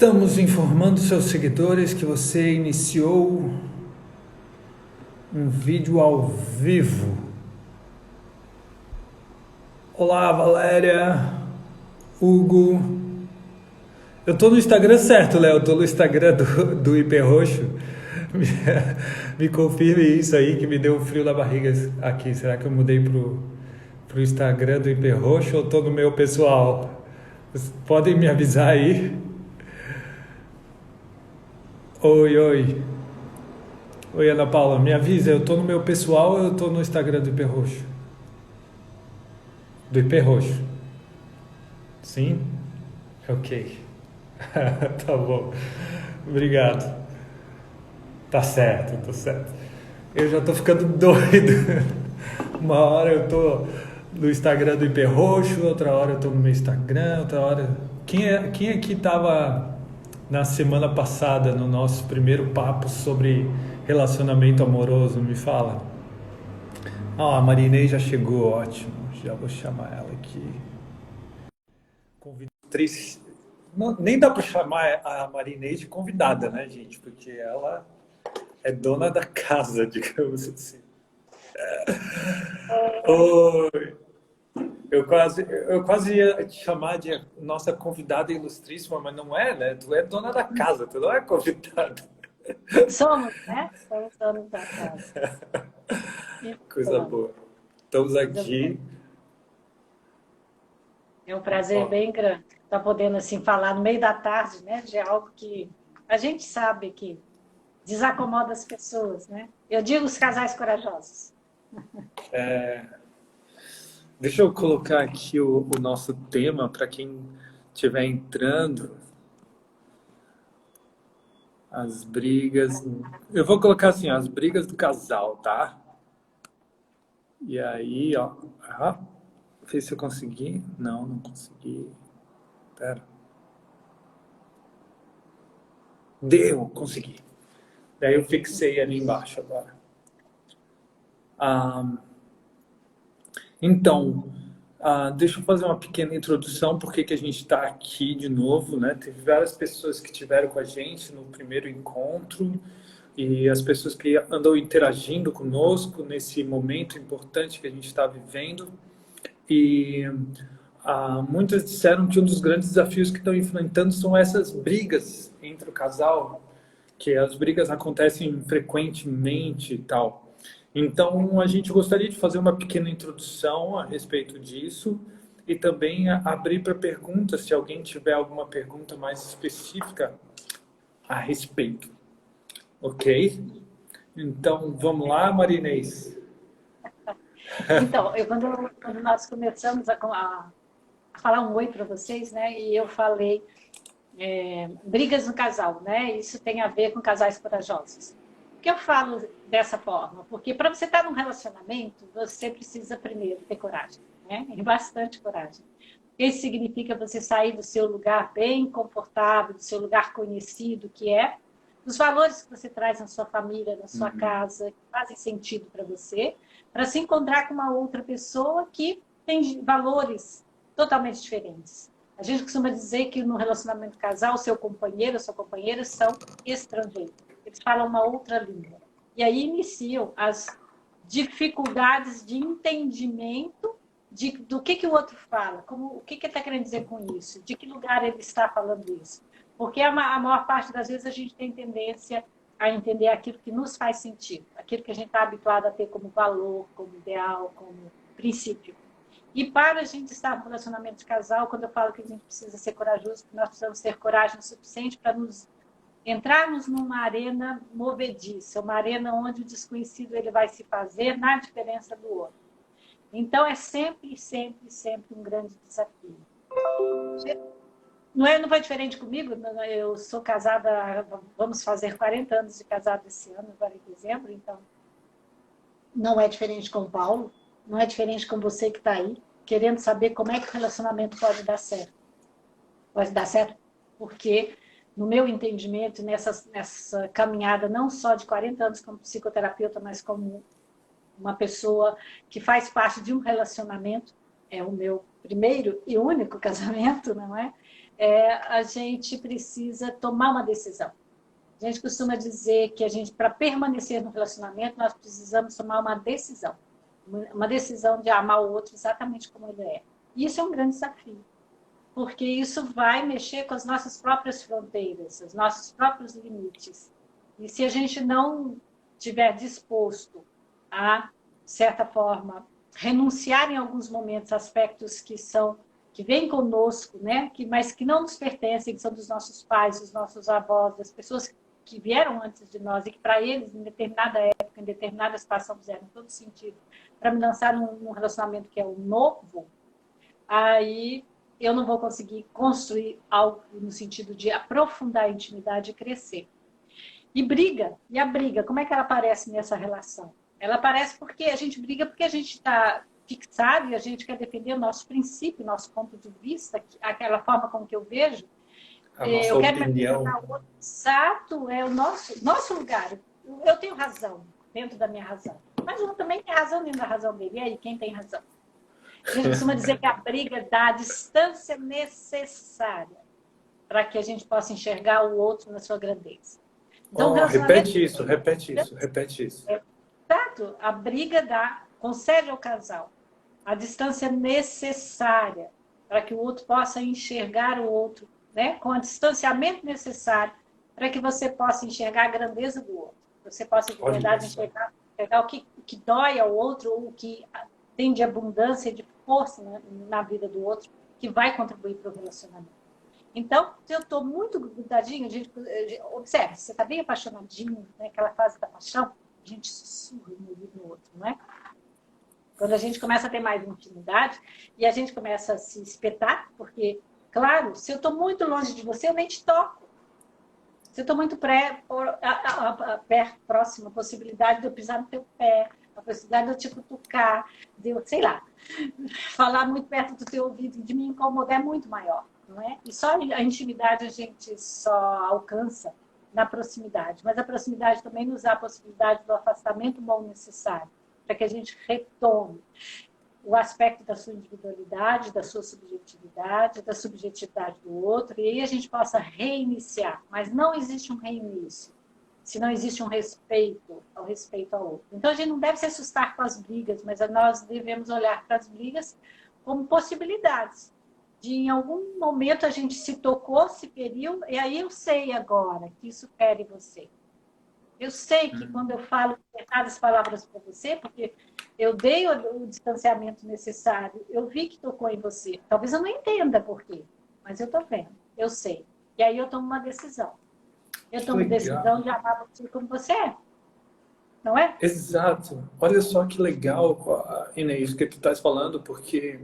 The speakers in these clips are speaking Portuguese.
Estamos informando seus seguidores que você iniciou um vídeo ao vivo. Olá, Valéria, Hugo. Eu tô no Instagram certo, Léo? Eu tô no Instagram do IP Roxo. Me confirme isso aí que me deu um frio na barriga aqui. Será que eu mudei pro Instagram do IP Roxo ou tô no meu pessoal? Vocês podem me avisar aí? Oi, oi. Oi, Ana Paula, me avisa, eu tô no meu pessoal ou eu tô no Instagram do IP Roxo? Do IP Roxo. Sim? Ok. Tá bom. Obrigado. Tá certo, tá certo. Eu já tô ficando doido. Uma hora eu tô no Instagram do IP Roxo, outra hora eu tô no meu Instagram, outra hora. Quem aqui tava na semana passada no nosso primeiro papo sobre relacionamento amoroso? Me fala. Ah, a Marinei já chegou, ótimo. Já vou chamar ela aqui. Convidatriz. Nem dá para chamar a Marinei de convidada, né, gente? Porque ela é dona da casa, digamos assim. Oi. Eu quase ia te chamar de nossa convidada ilustríssima, mas não é, né? Tu é dona da casa, tu não é convidada. Somos, né? Somos donos da casa. Coisa Então, boa. Estamos coisa boa. aqui. É um prazer Ó, bem grande estar podendo assim falar no meio da tarde, né? De algo que a gente sabe que desacomoda as pessoas, né? Eu digo os casais corajosos. deixa eu colocar aqui o nosso tema para quem estiver entrando. As brigas. Eu vou colocar assim, as brigas do casal, tá? E aí, ó. Ah, ver se eu consegui. Não, não consegui. Pera. Deu, consegui. Daí eu fixei ali embaixo agora. Ah, então, deixa eu fazer uma pequena introdução, por que a gente está aqui de novo, né? Teve várias pessoas que estiveram com a gente no primeiro encontro e as pessoas que andam interagindo conosco nesse momento importante que a gente está vivendo. E muitas disseram que um dos grandes desafios que estão enfrentando são essas brigas entre o casal, que as brigas acontecem frequentemente e tal. Então, a gente gostaria de fazer uma pequena introdução a respeito disso e também abrir para perguntas, se alguém tiver alguma pergunta mais específica a respeito. Ok? Então, vamos lá, Marinês. Então, quando nós começamos a falar um oi para vocês, né? E eu falei brigas no casal, né? Isso tem a ver com casais corajosos. Por que eu falo dessa forma? Porque para você estar num relacionamento, você precisa primeiro ter coragem, né? E bastante coragem. Isso significa você sair do seu lugar bem confortável, do seu lugar conhecido, que é os valores que você traz na sua família, na sua casa, que fazem sentido para você, para se encontrar com uma outra pessoa que tem valores totalmente diferentes. A gente costuma dizer que no relacionamento casal, o seu companheiro, a sua companheira são estrangeiros. Eles falam uma outra língua. E aí iniciam as dificuldades de entendimento do que o outro fala, o que ele está querendo dizer com isso, de que lugar ele está falando isso. Porque a maior parte das vezes a gente tem tendência a entender aquilo que nos faz sentido, aquilo que a gente está habituado a ter como valor, como ideal, como princípio. E para a gente estar no relacionamento de casal, quando eu falo que a gente precisa ser corajoso, nós precisamos ter coragem o suficiente para nos entrarmos numa arena movediça, uma arena onde o desconhecido ele vai se fazer na diferença do outro. Então, é sempre, sempre, sempre um grande desafio. Não foi diferente comigo, eu sou casada, vamos fazer 40 anos de casado esse ano, agora em dezembro, então não é diferente com o Paulo, não é diferente com você que está aí, querendo saber como é que o relacionamento pode dar certo. Pode dar certo porque, no meu entendimento, nessa caminhada não só de 40 anos como psicoterapeuta, mas como uma pessoa que faz parte de um relacionamento, é o meu primeiro e único casamento, não é? a gente precisa tomar uma decisão. A gente costuma dizer que para permanecer no relacionamento, nós precisamos tomar uma decisão. Uma decisão de amar o outro exatamente como ele é. E isso é um grande desafio, porque isso vai mexer com as nossas próprias fronteiras, os nossos próprios limites. E se a gente não estiver disposto a, de certa forma, renunciar em alguns momentos a aspectos que vêm conosco, né? Mas que não nos pertencem, que são dos nossos pais, dos nossos avós, das pessoas que vieram antes de nós e que para eles, em determinada época, em determinada situação, fizeram todo sentido, para me lançar num relacionamento que é o novo, aí eu não vou conseguir construir algo no sentido de aprofundar a intimidade e crescer. E a briga, como é que ela aparece nessa relação? Ela aparece porque a gente briga porque a gente está fixado e a gente quer defender o nosso princípio, nosso ponto de vista, aquela forma como que eu vejo. A nossa Eu quero opinião. me outro. Exato, é o nosso lugar. Eu tenho razão dentro da minha razão. Mas eu também tenho razão dentro da razão dele. E aí, quem tem razão? A gente costuma dizer que a briga dá a distância necessária para que a gente possa enxergar o outro na sua grandeza. Então, repete isso, repete isso, repete isso. Exato, a briga concede ao casal a distância necessária para que o outro possa enxergar o outro, né? Com o distanciamento necessário para que você possa enxergar a grandeza do outro. Você possa, de verdade, enxergar o que dói ao outro, ou o que tem de abundância e de força na vida do outro, que vai contribuir para o relacionamento. Então, se eu estou muito grudadinho, observe, você está bem apaixonadinho, né? Aquela fase da paixão, a gente sussurra um ouvido no outro, não é? Quando a gente começa a ter mais intimidade e a gente começa a se espetar, porque, claro, se eu estou muito longe de você, eu nem te toco. Se eu estou muito próximo, a possibilidade de eu pisar no teu pé, a possibilidade de eu te cutucar, de eu, sei lá, falar muito perto do teu ouvido, de me incomodar é muito maior, não é? E só a intimidade a gente só alcança na proximidade. Mas a proximidade também nos dá a possibilidade do afastamento bom necessário, para que a gente retome o aspecto da sua individualidade, da sua subjetividade, da subjetividade do outro, e aí a gente possa reiniciar. Mas não existe um reinício se não existe um respeito ao outro. Então, a gente não deve se assustar com as brigas, mas nós devemos olhar para as brigas como possibilidades. De, em algum momento, a gente se tocou, se feriu, e aí eu sei agora que isso fere você. Eu sei que quando eu falo determinadas palavras para você, porque eu dei o distanciamento necessário, eu vi que tocou em você. Talvez eu não entenda por quê, mas eu estou vendo, eu sei. E aí eu tomo uma decisão. Eu tomo decisão de amar você como você é. Não é? Exato. Olha só que legal, Inês, que tu estás falando, porque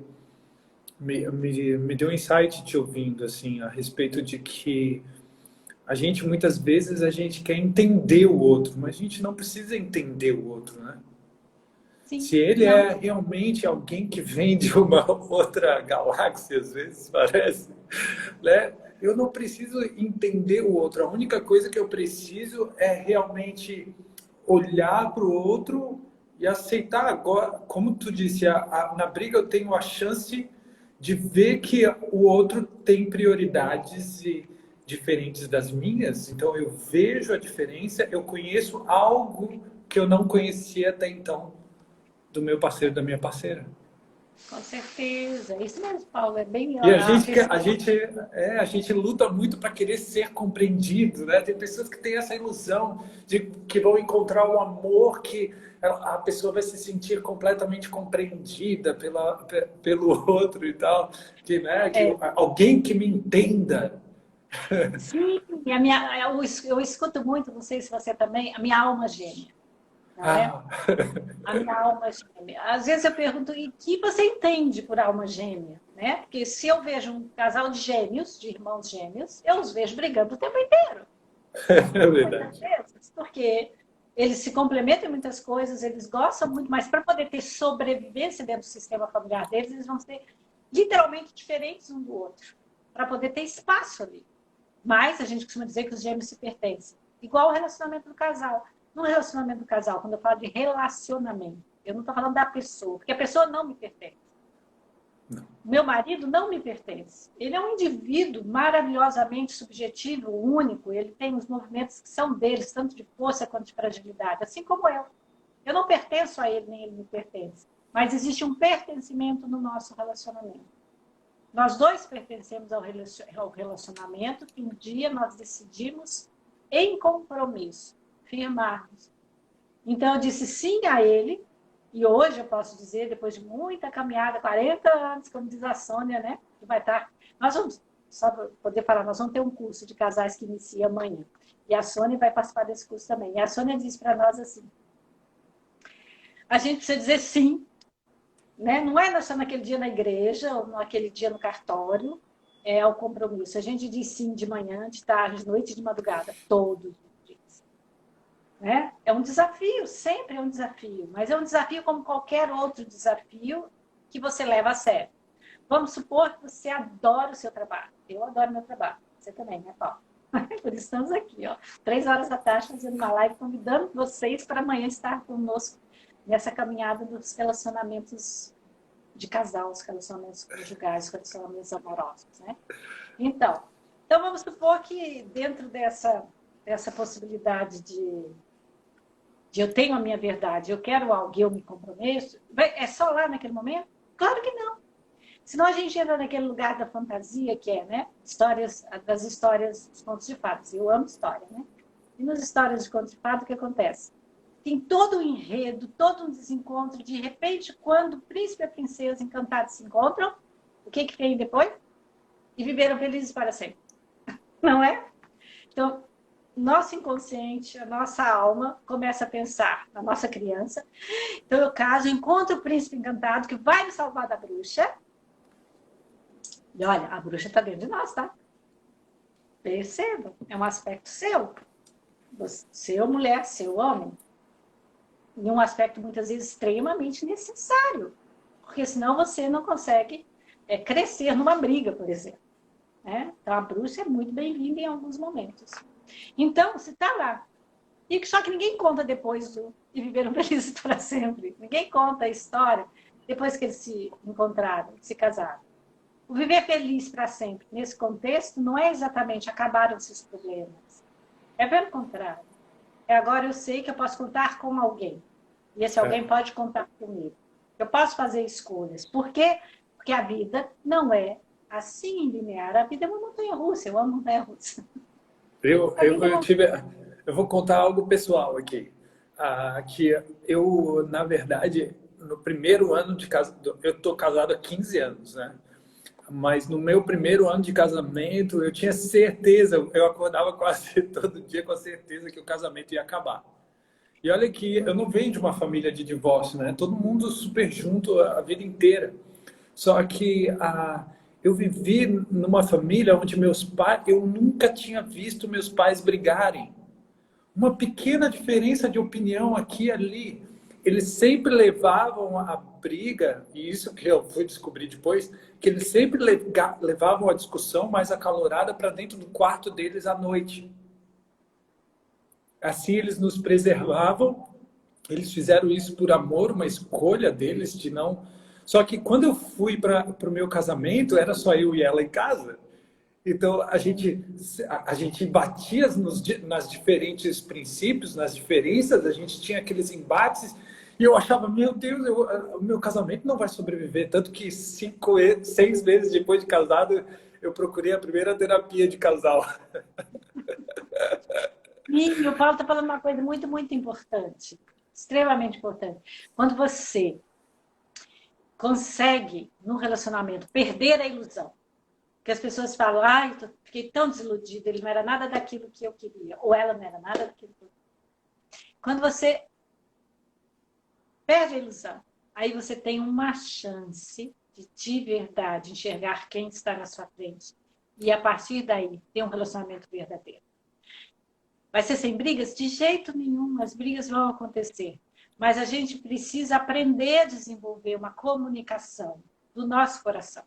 me deu um insight te ouvindo, assim, a respeito de que a gente, muitas vezes, a gente quer entender o outro, mas a gente não precisa entender o outro, né? Sim. Se ele é realmente alguém que vem de uma outra galáxia, às vezes parece, né? Eu não preciso entender o outro. A única coisa que eu preciso é realmente olhar para o outro e aceitar agora. Como tu disse, na briga eu tenho a chance de ver que o outro tem prioridades diferentes das minhas. Então eu vejo a diferença, eu conheço algo que eu não conhecia até então do meu parceiro, da minha parceira. Com certeza. Isso mesmo, Paulo. É bem... E a gente luta muito para querer ser compreendido, né? Tem pessoas que têm essa ilusão de que vão encontrar um amor que a pessoa vai se sentir completamente compreendida pelo outro e tal, que, né? Alguém que me entenda. Sim, e eu escuto muito, não sei se você também, a minha alma gêmea. Não é? A minha alma gêmea. Às vezes eu pergunto, e que você entende por alma gêmea? Né? Porque se eu vejo um casal de gêmeos, de irmãos gêmeos, eu os vejo brigando o tempo inteiro. É verdade. Porque eles se complementam em muitas coisas, eles gostam muito, mas para poder ter sobrevivência dentro do sistema familiar deles, eles vão ser literalmente diferentes um do outro, para poder ter espaço ali. Mas a gente costuma dizer que os gêmeos se pertencem. Igual o relacionamento do casal. No relacionamento do casal, quando eu falo de relacionamento, eu não estou falando da pessoa, porque a pessoa não me pertence. Não. Meu marido não me pertence. Ele é um indivíduo maravilhosamente subjetivo, único. Ele tem os movimentos que são deles, tanto de força quanto de fragilidade, assim como eu. Eu não pertenço a ele, nem ele me pertence. Mas existe um pertencimento no nosso relacionamento. Nós dois pertencemos ao relacionamento que um dia nós decidimos, em compromisso, firmarmos. Então, eu disse sim a ele, e hoje eu posso dizer, depois de muita caminhada, 40 anos, como diz a Sônia, né? Que vai estar... Nós vamos, só para poder falar, nós vamos ter um curso de casais que inicia amanhã. E a Sônia vai participar desse curso também. E a Sônia disse para nós assim, a gente precisa dizer sim, né? Não é só naquele dia na igreja, ou naquele dia no cartório, é o compromisso. A gente diz sim de manhã, de tarde, de noite, de madrugada, todos os dias. Né? É um desafio, sempre é um desafio, mas é um desafio como qualquer outro desafio que você leva a sério. Vamos supor que você adora o seu trabalho. Eu adoro meu trabalho. Você também, né, Paulo? Por isso estamos aqui, ó, 3 horas da tarde, fazendo uma live, convidando vocês para amanhã estar conosco nessa caminhada dos relacionamentos de casal, os relacionamentos conjugais, os relacionamentos amorosos, né? Então vamos supor que dentro dessa possibilidade de eu tenho a minha verdade, eu quero algo e eu me comprometo, é só lá naquele momento? Claro que não. Senão a gente entra naquele lugar da fantasia que é, né? Das histórias dos contos de fadas. Eu amo história, né? E nas histórias de contos de fadas, o que acontece? Tem todo um enredo, todo um desencontro. De repente, quando o príncipe e a princesa encantados se encontram, o que vem depois? E viveram felizes para sempre. Não é? Então, nosso inconsciente, a nossa alma, começa a pensar na nossa criança. Então, eu caso, encontro o príncipe encantado que vai me salvar da bruxa. E olha, a bruxa está dentro de nós, tá? Perceba, é um aspecto seu. Seu mulher, seu homem. E um aspecto, muitas vezes, extremamente necessário. Porque senão você não consegue crescer numa briga, por exemplo. Né? Então, a bruxa é muito bem-vinda em alguns momentos. Então, você está lá. E só que ninguém conta depois de viveram felizes para sempre. Ninguém conta a história depois que eles se encontraram, se casaram. O viver feliz para sempre, nesse contexto, não é exatamente acabaram-se os problemas. É pelo contrário. Agora eu sei que eu posso contar com alguém. E esse alguém pode contar comigo. Eu posso fazer escolhas. Por quê? Porque a vida não é assim linear. A vida é uma montanha-russa. Eu amo montanha-russa. Eu vou contar algo pessoal aqui. Que eu, na verdade, no primeiro ano de casamento, eu estou casado há 15 anos, né? Mas no meu primeiro ano de casamento, eu tinha certeza, eu acordava quase todo dia com a certeza que o casamento ia acabar. E olha que eu não venho de uma família de divórcio, né? Todo mundo super junto a vida inteira. Só que eu vivi numa família onde eu nunca tinha visto meus pais brigarem. Uma pequena diferença de opinião aqui e ali. Eles sempre levavam a briga, e isso que eu fui descobrir depois, que eles sempre levavam a discussão mais acalorada para dentro do quarto deles à noite. Assim eles nos preservavam, eles fizeram isso por amor, uma escolha deles de não... Só que quando eu fui para o meu casamento, era só eu e ela em casa. Então, a gente batia nas diferentes princípios, nas diferenças, a gente tinha aqueles embates, e eu achava, meu Deus, o meu casamento não vai sobreviver. Tanto que 6 meses depois de casado, eu procurei a primeira terapia de casal. E o Paulo está falando uma coisa muito, muito importante, extremamente importante. Quando você consegue, num relacionamento, perder a ilusão, que as pessoas falam, ai, fiquei tão desiludida, ele não era nada daquilo que eu queria, ou ela não era nada daquilo que eu queria. Quando você perde a ilusão, aí você tem uma chance de verdade enxergar quem está na sua frente e a partir daí ter um relacionamento verdadeiro. Vai ser sem brigas? De jeito nenhum, as brigas vão acontecer. Mas a gente precisa aprender a desenvolver uma comunicação do nosso coração.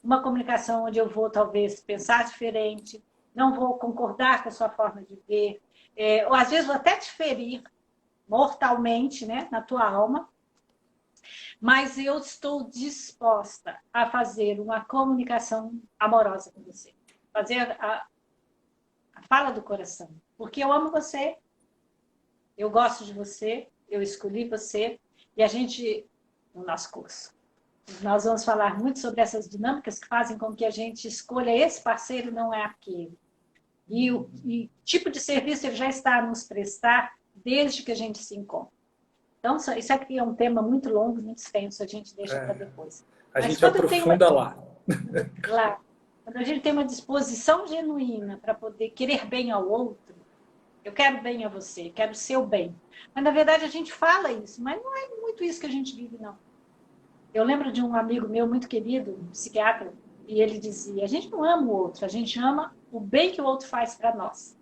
Uma comunicação onde eu vou, talvez, pensar diferente, não vou concordar com a sua forma de ver, ou às vezes vou até te ferir mortalmente, né, na tua alma, Mas eu estou disposta a fazer uma comunicação amorosa com você. Fazer a fala do coração. Porque eu amo você, eu gosto de você, eu escolhi você. E a gente, no nosso curso, nós vamos falar muito sobre essas dinâmicas que fazem com que a gente escolha esse parceiro, não é aquele. E o tipo de serviço ele já está a nos prestar desde que a gente se encontra. Então, isso aqui é um tema muito longo, muito extenso, a gente deixa para depois. A gente aprofunda lá. Claro. Quando a gente tem uma disposição genuína para poder querer bem ao outro, eu quero bem a você, quero o seu bem. Mas, na verdade, a gente fala isso, mas não é muito isso que a gente vive, não. Eu lembro de um amigo meu muito querido, um psiquiatra, e ele dizia, a gente não ama o outro, a gente ama o bem que o outro faz para nós.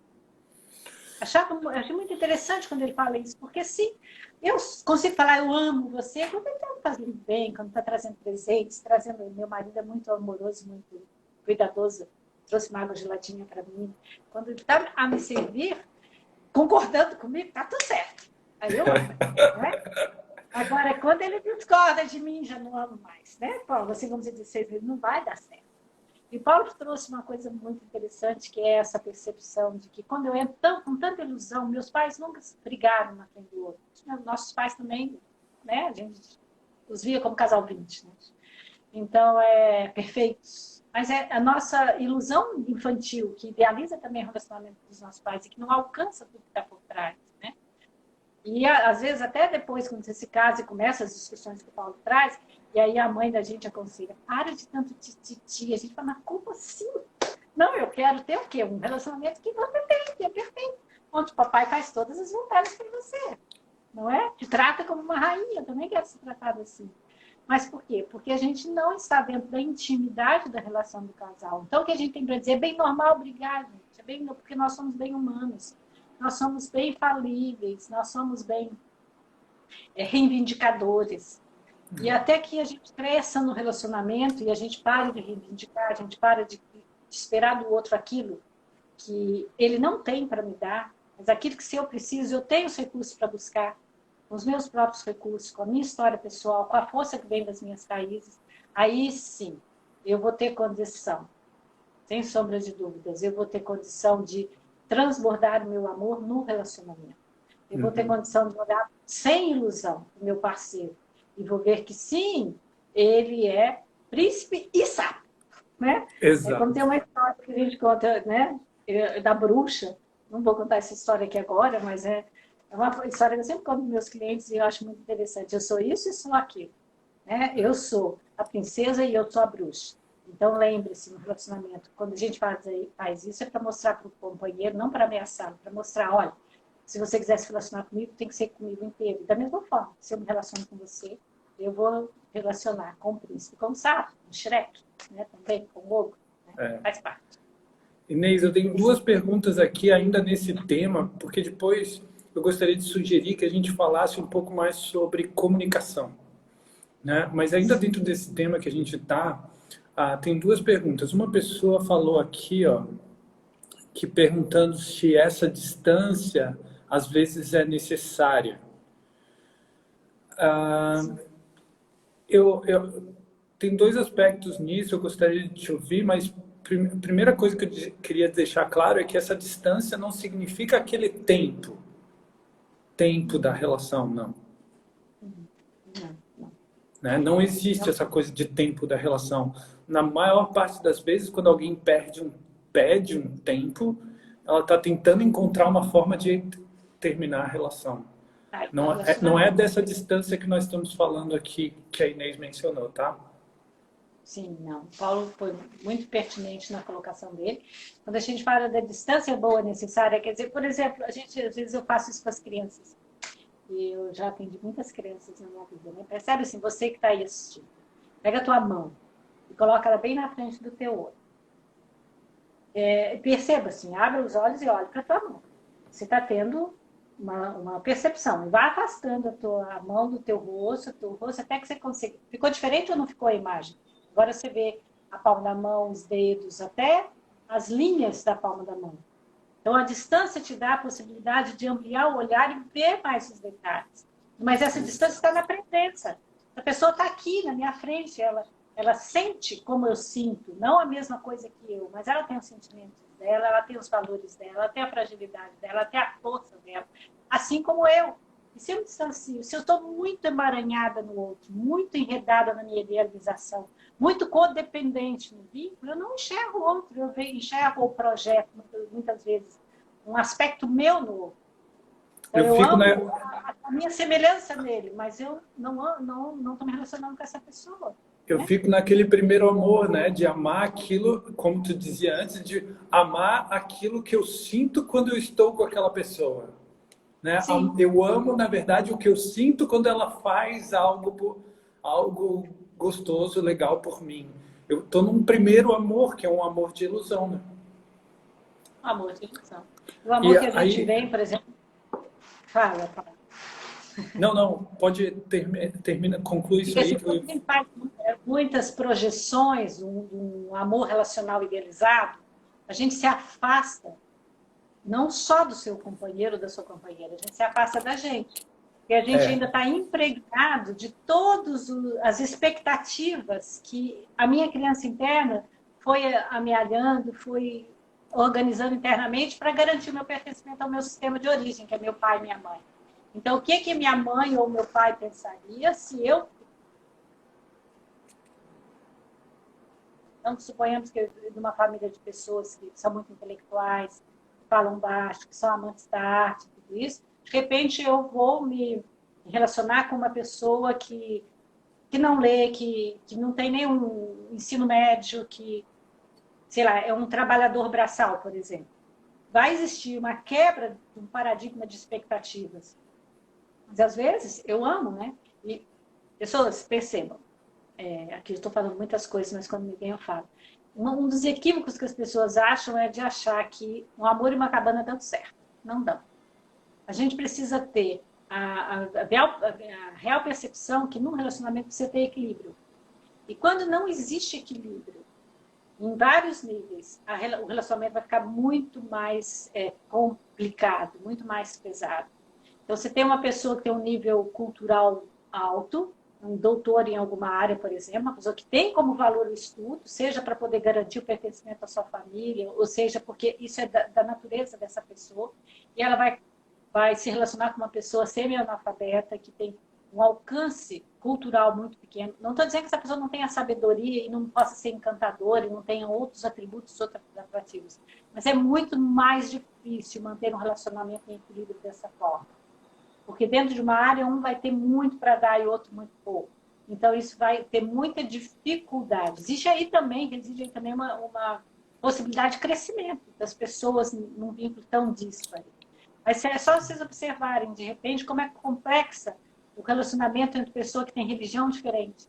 Achei muito interessante quando ele fala isso, porque sim, eu consigo falar eu amo você quando ele está fazendo bem, quando está trazendo presentes, trazendo... Meu marido é muito amoroso, muito cuidadoso, trouxe uma água geladinha para mim. Quando ele está a me servir, concordando comigo, está tudo certo. Aí eu amo, né? Agora, quando ele discorda de mim, já não amo mais, né, Paulo? Assim, vamos dizer, não vai dar certo. E Paulo trouxe uma coisa muito interessante, que é essa percepção de que quando eu entro com tanta ilusão, meus pais nunca brigaram na frente do outro. Nossos pais também, né, a gente os via como casal 20, né? Então, perfeitos. Mas é a nossa ilusão infantil, que idealiza também o relacionamento dos nossos pais e que não alcança tudo que está por trás, né? E, às vezes, até depois, quando você se casa e começa as discussões que o Paulo traz, e aí a mãe da gente aconselha, para de tanto tititi. A gente fala, mas como assim? Não, eu quero ter o quê? Um relacionamento que você tem, que é perfeito. Onde o papai faz todas as vontades para você, não é? Te trata como uma rainha, eu também quero ser tratada assim. Mas por quê? Porque a gente não está dentro da intimidade da relação do casal. Então, o que a gente tem para dizer é bem normal brigar, gente. É bem, porque nós somos bem humanos. Nós somos bem falíveis, nós somos bem reivindicadores. E até que a gente cresça no relacionamento e a gente pare de reivindicar, a gente para de esperar do outro aquilo que ele não tem para me dar, mas aquilo que se eu preciso, eu tenho os recursos para buscar, com os meus próprios recursos, com a minha história pessoal, com a força que vem das minhas raízes, aí sim, eu vou ter condição, sem sombra de dúvidas, eu vou ter condição de transbordar o meu amor no relacionamento. Eu vou ter condição de olhar sem ilusão o meu parceiro e vou ver que sim, ele é príncipe e sapo, né? Exato. É como tem uma história que a gente conta, né, da bruxa. Não vou contar essa história aqui agora, mas é uma história que eu sempre conto para meus clientes e eu acho muito interessante. Eu sou isso e sou aquilo, né? Eu sou a princesa e eu sou a bruxa. Então, lembre-se, no relacionamento, quando a gente faz isso, é para mostrar para o companheiro, não para ameaçá-lo, para mostrar, olha, se você quiser se relacionar comigo, tem que ser comigo inteiro. Da mesma forma, se eu me relaciono com você, eu vou relacionar com o príncipe, com o sapo, com o Shrek, né? Também com o ogro, né? Faz parte. Inês, eu tenho duas perguntas aqui ainda nesse tema, porque depois eu gostaria de sugerir que a gente falasse um pouco mais sobre comunicação, né? Mas ainda dentro desse tema que a gente está, tem duas perguntas. Uma pessoa falou aqui, ó, que perguntando se essa distância às vezes é necessária. Tem dois aspectos nisso, eu gostaria de te ouvir, mas a primeira coisa que eu queria deixar claro é que essa distância não significa aquele tempo da relação, não. Né? Não existe essa coisa de tempo da relação. Na maior parte das vezes, quando alguém pede um tempo, ela está tentando encontrar uma forma de terminar a relação. Não é dessa distância que nós estamos falando aqui, que a Inês mencionou, tá? Sim, não. O Paulo foi muito pertinente na colocação dele. Quando a gente fala da distância boa necessária, quer dizer, por exemplo, às vezes eu faço isso com as crianças. E eu já atendi muitas crianças na minha vida, né? Percebe assim, você que está aí assistindo. Pega a tua mão e coloca ela bem na frente do teu olho. Perceba assim, abre os olhos e olha para a tua mão. Você está tendo uma percepção. E vai afastando a mão do teu rosto até que você consiga. Ficou diferente ou não ficou a imagem? Agora você vê a palma da mão, os dedos, até as linhas da palma da mão. Então, a distância te dá a possibilidade de ampliar o olhar e ver mais os detalhes. Mas essa distância está na presença. A pessoa está aqui na minha frente, ela sente como eu sinto, não a mesma coisa que eu, mas ela tem os sentimentos dela, ela tem os valores dela, ela tem a fragilidade dela, ela tem a força dela, assim como eu. E se eu me distancio, se eu estou muito emaranhada no outro, muito enredada na minha idealização, muito codependente no vínculo, eu não enxergo o outro, eu enxergo o projeto, muitas vezes, um aspecto meu no outro. Então, eu amo a minha semelhança nele, mas eu não estou me relacionando com essa pessoa. Eu fico naquele primeiro amor, né? De amar aquilo, como tu dizia antes, de amar aquilo que eu sinto quando eu estou com aquela pessoa. Né? Eu amo, na verdade, o que eu sinto quando ela faz algo gostoso, legal por mim. Eu estou num primeiro amor, que é um amor de ilusão. Né? Amor de ilusão. O amor que a gente vem, por exemplo... Fala. Não, pode termina, conclui isso aí. Que eu... faz muitas projeções, um amor relacional idealizado, a gente se afasta não só do seu companheiro ou da sua companheira, a gente se afasta da gente. Porque a gente ainda está impregnado de todas as expectativas que a minha criança interna foi amealhando, foi organizando internamente para garantir o meu pertencimento ao meu sistema de origem, que é meu pai e minha mãe. Então, o que minha mãe ou meu pai pensaria se eu... Então, suponhamos que de uma família de pessoas que são muito intelectuais, que falam baixo, que são amantes da arte, tudo isso, de repente eu vou me relacionar com uma pessoa que não lê, que não tem nenhum ensino médio, que, sei lá, é um trabalhador braçal, por exemplo. Vai existir uma quebra de um paradigma de expectativas. Mas, às vezes, eu amo, né? E pessoas, percebam, aqui eu estou falando muitas coisas, mas quando me vem eu falo. Um dos equívocos que as pessoas acham é de achar que um amor e uma cabana dão certo. Não dão. A gente precisa ter a real percepção que num relacionamento precisa ter equilíbrio. E quando não existe equilíbrio, em vários níveis, o relacionamento vai ficar muito mais complicado, muito mais pesado. Então, você tem uma pessoa que tem um nível cultural alto, um doutor em alguma área, por exemplo, uma pessoa que tem como valor o estudo, seja para poder garantir o pertencimento à sua família, ou seja, porque isso é da natureza dessa pessoa, e ela vai se relacionar com uma pessoa semi-analfabeta, que tem um alcance cultural muito pequeno. Não estou dizendo que essa pessoa não tenha sabedoria e não possa ser encantadora e não tenha outros atributos atrativos, mas é muito mais difícil manter um relacionamento em equilíbrio dessa forma. Porque dentro de uma área, um vai ter muito para dar e outro muito pouco. Então, isso vai ter muita dificuldade. Existe aí também uma possibilidade de crescimento das pessoas num vínculo tão dísparo. Mas é só vocês observarem, de repente, como é complexa o relacionamento entre pessoas que têm religião diferente.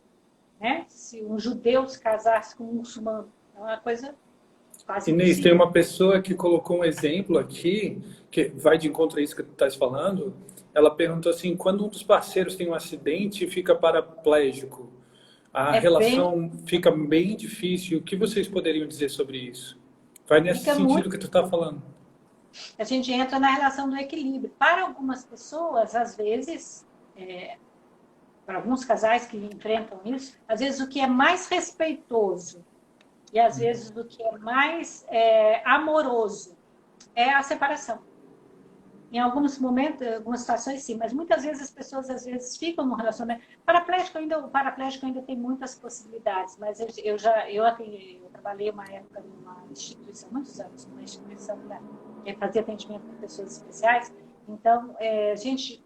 Né? Se um judeu se casasse com um muçulmano, é uma coisa quase Inês, impossível. tem uma pessoa que colocou um exemplo aqui, que vai de encontro a isso que tu estás falando. Ela perguntou assim, quando um dos parceiros tem um acidente e fica paraplégico, a relação fica bem difícil. O que vocês poderiam dizer sobre isso? Vai nesse sentido que tu está falando. A gente entra na relação do equilíbrio. Para algumas pessoas, às vezes, para alguns casais que enfrentam isso, às vezes o que é mais respeitoso e às vezes o que é mais amoroso é a separação. Em alguns momentos, algumas situações sim, mas muitas vezes as pessoas às vezes ficam no relacionamento. O paraplégico ainda tem muitas possibilidades, mas eu trabalhei uma época numa instituição, muitos anos, numa instituição que fazia atendimento para pessoas especiais. Então, a gente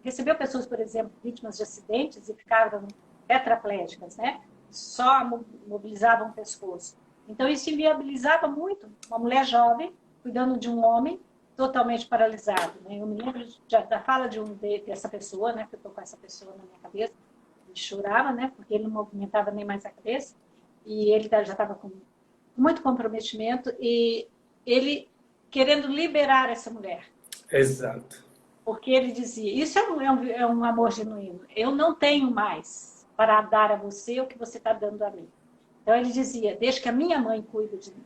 recebeu pessoas, por exemplo, vítimas de acidentes e ficavam tetraplégicas, né? Só mobilizavam o pescoço. Então, isso inviabilizava muito uma mulher jovem cuidando de um homem totalmente paralisado. Né? Eu me lembro da fala dessa pessoa, né? Que eu estou com essa pessoa na minha cabeça, ele chorava, né? Porque ele não movimentava nem mais a cabeça, e ele já estava com muito comprometimento, e ele querendo liberar essa mulher. Exato. Porque ele dizia, isso é um amor genuíno, eu não tenho mais para dar a você o que você está dando a mim. Então ele dizia, deixa que a minha mãe cuide de mim.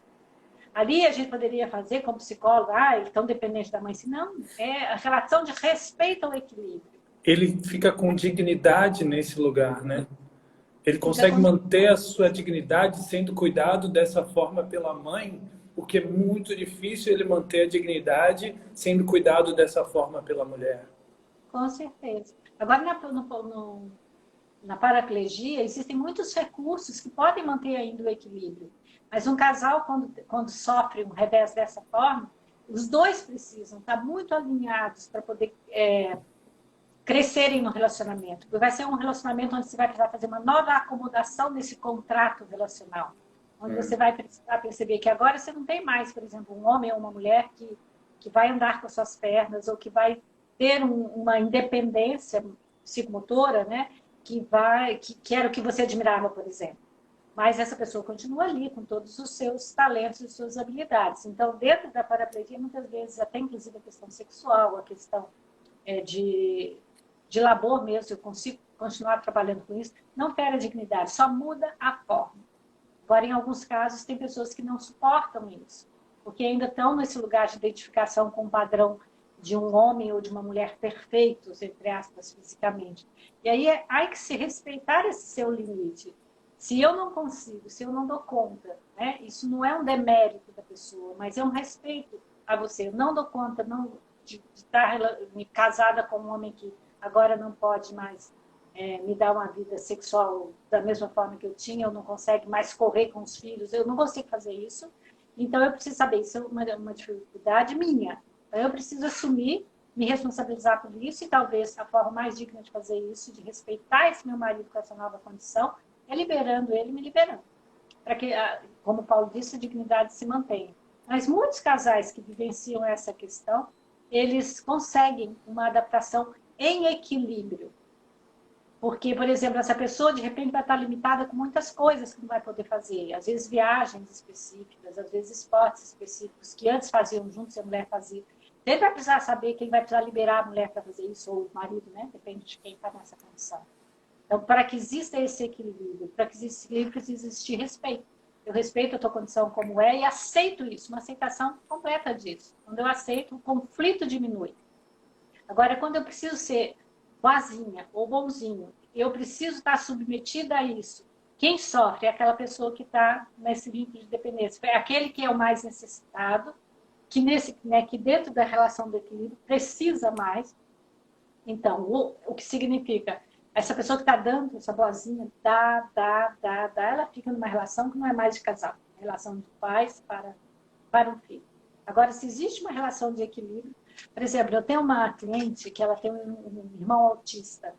Ali a gente poderia fazer como psicólogo, ele é tão dependente da mãe. Não, é a relação de respeito ao equilíbrio. ele fica com dignidade nesse lugar, né? Ele Fica consegue com... manter a sua dignidade sendo cuidado dessa forma pela mãe, porque é muito difícil ele manter a dignidade sendo cuidado dessa forma pela mulher. Com certeza. Agora, na paraplegia, existem muitos recursos que podem manter ainda o equilíbrio. Mas um casal, quando sofre um revés dessa forma, os dois precisam estar muito alinhados para poder crescerem no relacionamento. Porque vai ser um relacionamento onde você vai precisar fazer uma nova acomodação nesse contrato relacional. Onde você vai precisar perceber que agora você não tem mais, por exemplo, um homem ou uma mulher que vai andar com as suas pernas ou que vai ter uma independência psicomotora, né? Que era o que você admirava, por exemplo. Mas essa pessoa continua ali com todos os seus talentos e suas habilidades. Então, dentro da paraplegia, muitas vezes, até inclusive a questão sexual, a questão de labor mesmo, eu consigo continuar trabalhando com isso, não fere a dignidade, só muda a forma. Agora, em alguns casos, tem pessoas que não suportam isso, porque ainda estão nesse lugar de identificação com o padrão de um homem ou de uma mulher perfeitos, entre aspas, fisicamente. E aí há que se respeitar esse seu limite. Se eu não consigo, se eu não dou conta, né? Isso não é um demérito da pessoa, mas é um respeito a você. Eu não dou conta de estar casada com um homem que agora não pode mais me dar uma vida sexual da mesma forma que eu tinha, eu não consegue mais correr com os filhos, eu não consigo fazer isso. Então, eu preciso saber, isso é uma dificuldade minha. Eu preciso assumir, me responsabilizar por isso, e talvez a forma mais digna de fazer isso, de respeitar esse meu marido com essa nova condição, é liberando ele, me liberando. Para que, como o Paulo disse, a dignidade se mantenha. Mas muitos casais que vivenciam essa questão, eles conseguem uma adaptação em equilíbrio. Porque, por exemplo, essa pessoa, de repente, vai estar limitada com muitas coisas que não vai poder fazer. Às vezes, viagens específicas, às vezes, esportes específicos, que antes faziam juntos e a mulher fazia. Ele vai precisar saber quem vai precisar liberar a mulher para fazer isso, ou o marido, né? Depende de quem está nessa condição. Então, para que exista esse equilíbrio, para que exista esse equilíbrio, precisa existir respeito. Eu respeito a tua condição como é e aceito isso, uma aceitação completa disso. Quando eu aceito, o conflito diminui. Agora, quando eu preciso ser boazinha ou bonzinho, eu preciso estar submetida a isso. Quem sofre é aquela pessoa que está nesse vínculo de dependência. É aquele que é o mais necessitado, que dentro da relação do equilíbrio precisa mais. Então, o que significa? Essa pessoa que está dando, essa boazinha, dá, ela fica numa relação que não é mais de casal. É relação de pais para um filho. Agora, se existe uma relação de equilíbrio, por exemplo, eu tenho uma cliente que ela tem um irmão autista.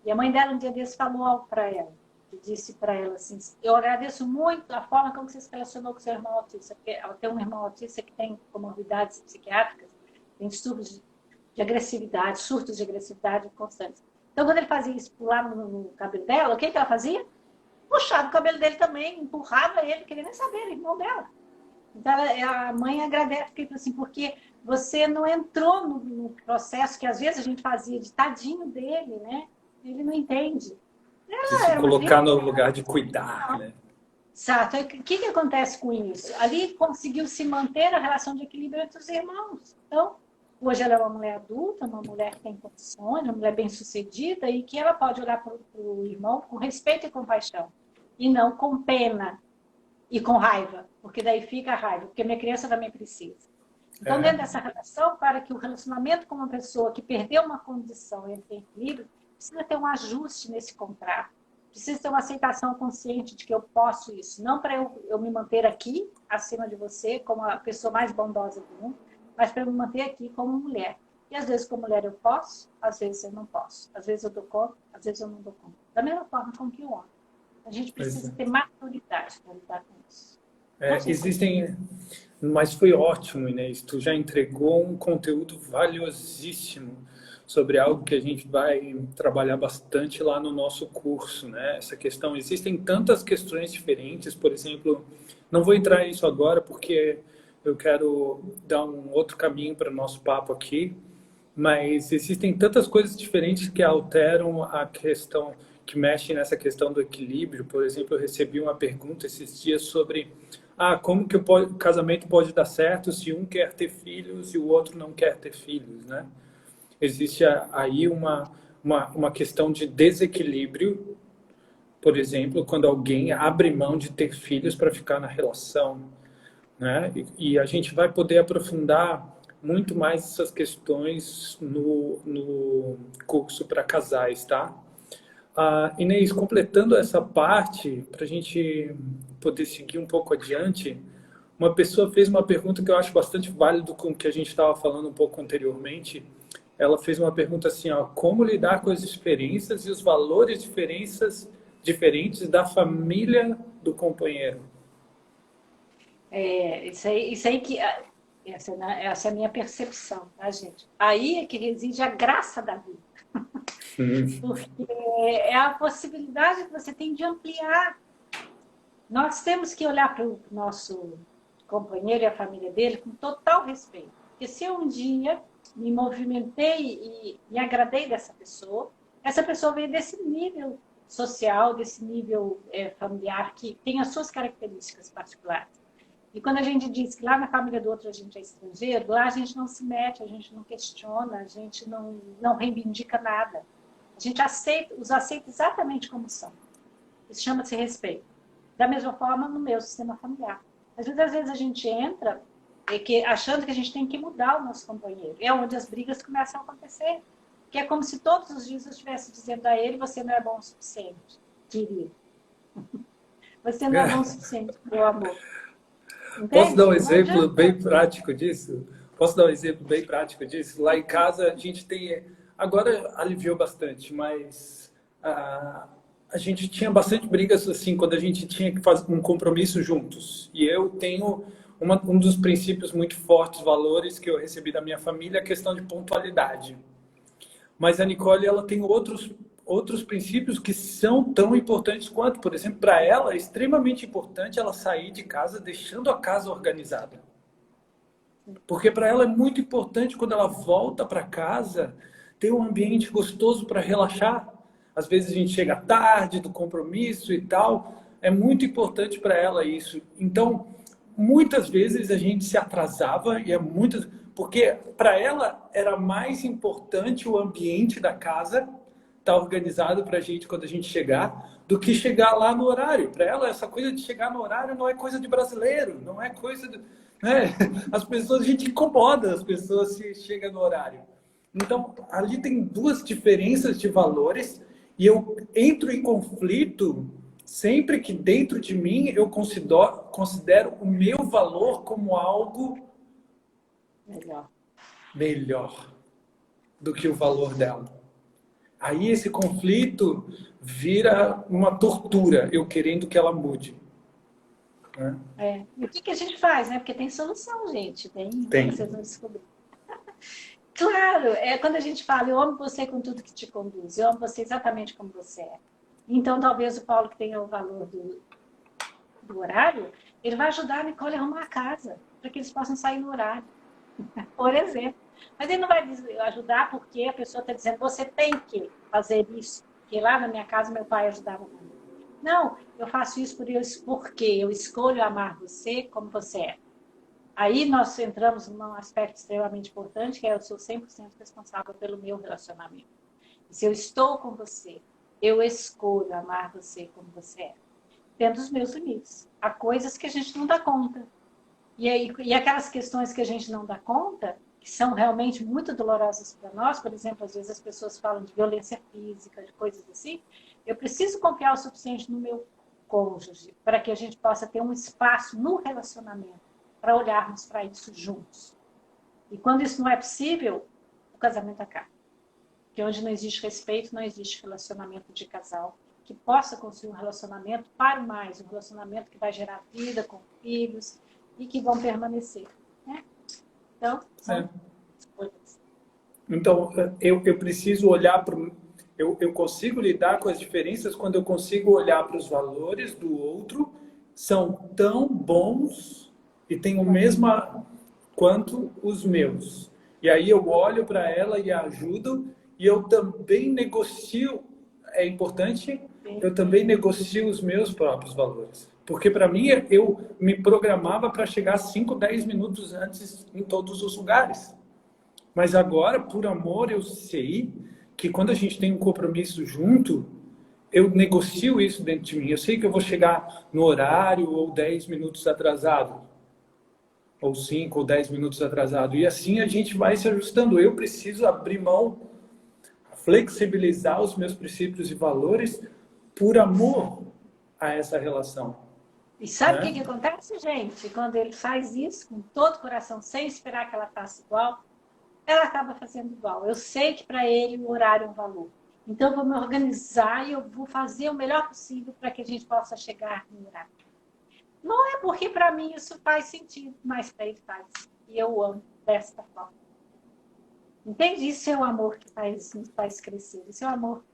E a mãe dela um dia desses falou algo para ela. E disse para ela assim, eu agradeço muito a forma como você se relacionou com seu irmão autista. Porque ela tem um irmão autista que tem comorbidades psiquiátricas, tem distúrbios de agressividade, surtos de agressividade constantes. Então, quando ele fazia isso pular no cabelo dela, o que ela fazia? Puxava o cabelo dele também, empurrava ele, queria nem saber, era irmão dela. Então, a mãe agradece, assim, porque você não entrou no processo que às vezes a gente fazia de tadinho dele, né? Ele não entende. De se colocar no lugar de cuidar, né? Exato. O que acontece com isso? Ali conseguiu se manter a relação de equilíbrio entre os irmãos. Então, hoje ela é uma mulher adulta, uma mulher que tem condições, uma mulher bem-sucedida e que ela pode olhar para o irmão com respeito e compaixão. E não com pena e com raiva, porque daí fica a raiva, porque minha criança também precisa. Então, dentro dessa relação, para que o relacionamento com uma pessoa que perdeu uma condição entre equilíbrio, precisa ter um ajuste nesse contrato, precisa ter uma aceitação consciente de que eu posso isso, não para eu me manter aqui, acima de você, como a pessoa mais bondosa do mundo, mas para eu me manter aqui como mulher. E às vezes, como mulher, eu posso, às vezes eu não posso. Às vezes eu dou conta, às vezes eu não dou conta. Da mesma forma com que o homem. A gente precisa ter maturidade para lidar com isso. Existem... Mas foi ótimo, Inês. Tu já entregou um conteúdo valiosíssimo sobre algo que a gente vai trabalhar bastante lá no nosso curso, né? Essa questão, existem tantas questões diferentes, por exemplo, não vou entrar nisso agora porque eu quero dar um outro caminho para o nosso papo aqui, mas existem tantas coisas diferentes que alteram a questão, que mexem nessa questão do equilíbrio. Por exemplo, eu recebi uma pergunta esses dias sobre como que o casamento pode dar certo se um quer ter filhos e o outro não quer ter filhos, né? Existe aí uma uma questão de desequilíbrio, por exemplo, quando alguém abre mão de ter filhos para ficar na relação, né? E a gente vai poder aprofundar muito mais essas questões no curso para casais, tá? Inês, completando essa parte, para a gente poder seguir um pouco adiante, uma pessoa fez uma pergunta que eu acho bastante válido com o que a gente estava falando um pouco anteriormente. Ela fez uma pergunta assim, ó, como lidar com as diferenças e os valores diferentes da família do companheiro? Isso aí que... Essa é a minha percepção, tá, gente? Aí é que reside a graça da vida. Porque é a possibilidade que você tem de ampliar. Nós temos que olhar para o nosso companheiro e a família dele com total respeito. Porque se eu um dia me movimentei e me agradei dessa pessoa, essa pessoa veio desse nível social, desse nível familiar, que tem as suas características particulares. E quando a gente diz que lá na família do outro a gente é estrangeiro, lá a gente não se mete, a gente não questiona, a gente não reivindica nada. A gente os aceita exatamente como são. Isso chama-se respeito. Da mesma forma no meu sistema familiar. Às vezes a gente entra achando que a gente tem que mudar o nosso companheiro. É onde as brigas começam a acontecer. Que é como se todos os dias eu estivesse dizendo a ele, você não é bom o suficiente, querido. Você não é bom o suficiente, meu amor. Entende? Posso dar um exemplo bem prático disso? Lá em casa a gente tem... Agora aliviou bastante, mas a gente tinha bastante brigas assim quando a gente tinha que fazer um compromisso juntos. E eu tenho um dos princípios muito fortes, valores que eu recebi da minha família, a questão de pontualidade. Mas a Nicole, ela tem outros princípios que são tão importantes quanto, por exemplo, para ela é extremamente importante ela sair de casa deixando a casa organizada. Porque para ela é muito importante quando ela volta para casa ter um ambiente gostoso para relaxar. Às vezes a gente chega tarde do compromisso e tal. É muito importante para ela isso. Então, muitas vezes a gente se atrasava porque para ela era mais importante o ambiente da casa estar organizado para a gente quando a gente chegar, do que chegar lá no horário. Para ela, essa coisa de chegar no horário não é coisa de brasileiro, não é coisa de... Né? A gente incomoda as pessoas se chega no horário. Então, ali tem duas diferenças de valores e eu entro em conflito sempre que dentro de mim eu considero o meu valor como algo melhor do que o valor dela. Aí esse conflito vira uma tortura, eu querendo que ela mude. Né? E o que a gente faz, né? Porque tem solução, gente. Tem. Vocês vão descobrir. Claro, quando a gente fala, eu amo você com tudo que te conduz, eu amo você exatamente como você é. Então, talvez o Paulo, que tenha o valor do horário, ele vai ajudar a Nicole a arrumar a casa, para que eles possam sair no horário, por exemplo. Mas ele não vai ajudar porque a pessoa está dizendo, você tem que fazer isso, porque lá na minha casa meu pai ajudava muito. Não, eu faço isso porque eu escolho amar você como você é. Aí nós entramos num aspecto extremamente importante, que é eu sou 100% responsável pelo meu relacionamento. E se eu estou com você, eu escolho amar você como você é. Tendo os meus limites. Há coisas que a gente não dá conta. E aquelas questões que a gente não dá conta, que são realmente muito dolorosas para nós, por exemplo, às vezes as pessoas falam de violência física, de coisas assim, eu preciso confiar o suficiente no meu cônjuge para que a gente possa ter um espaço no relacionamento para olharmos para isso juntos. E quando isso não é possível, o casamento acaba. Porque onde não existe respeito, não existe relacionamento de casal que possa construir um relacionamento para o mais, um relacionamento que vai gerar vida com filhos e que vão permanecer. Né? Então, são escolhas. Então, eu preciso olhar para... Eu consigo lidar com as diferenças quando eu consigo olhar para os valores do outro, são tão bons e têm o mesmo quanto os meus. E aí eu olho para ela e a ajudo, e eu também negocio, é importante, eu também negocio os meus próprios valores. Porque para mim, eu me programava para chegar 5, 10 minutos antes em todos os lugares. Mas agora, por amor, eu sei que quando a gente tem um compromisso junto, eu negocio isso dentro de mim. Eu sei que eu vou chegar no horário ou 10 minutos atrasado, ou 5 ou 10 minutos atrasado. E assim a gente vai se ajustando. Eu preciso abrir mão, flexibilizar os meus princípios e valores por amor a essa relação. E sabe o Né? que acontece, gente? Quando ele faz isso com todo o coração, sem esperar que ela faça igual, ela acaba fazendo igual. Eu sei que para ele o horário é um valor. Então, eu vou me organizar e eu vou fazer o melhor possível para que a gente possa chegar no horário. Não é porque para mim isso faz sentido, mas para ele faz. E eu amo desta forma. Entende? Isso é o amor que nos faz crescer. Isso é o amor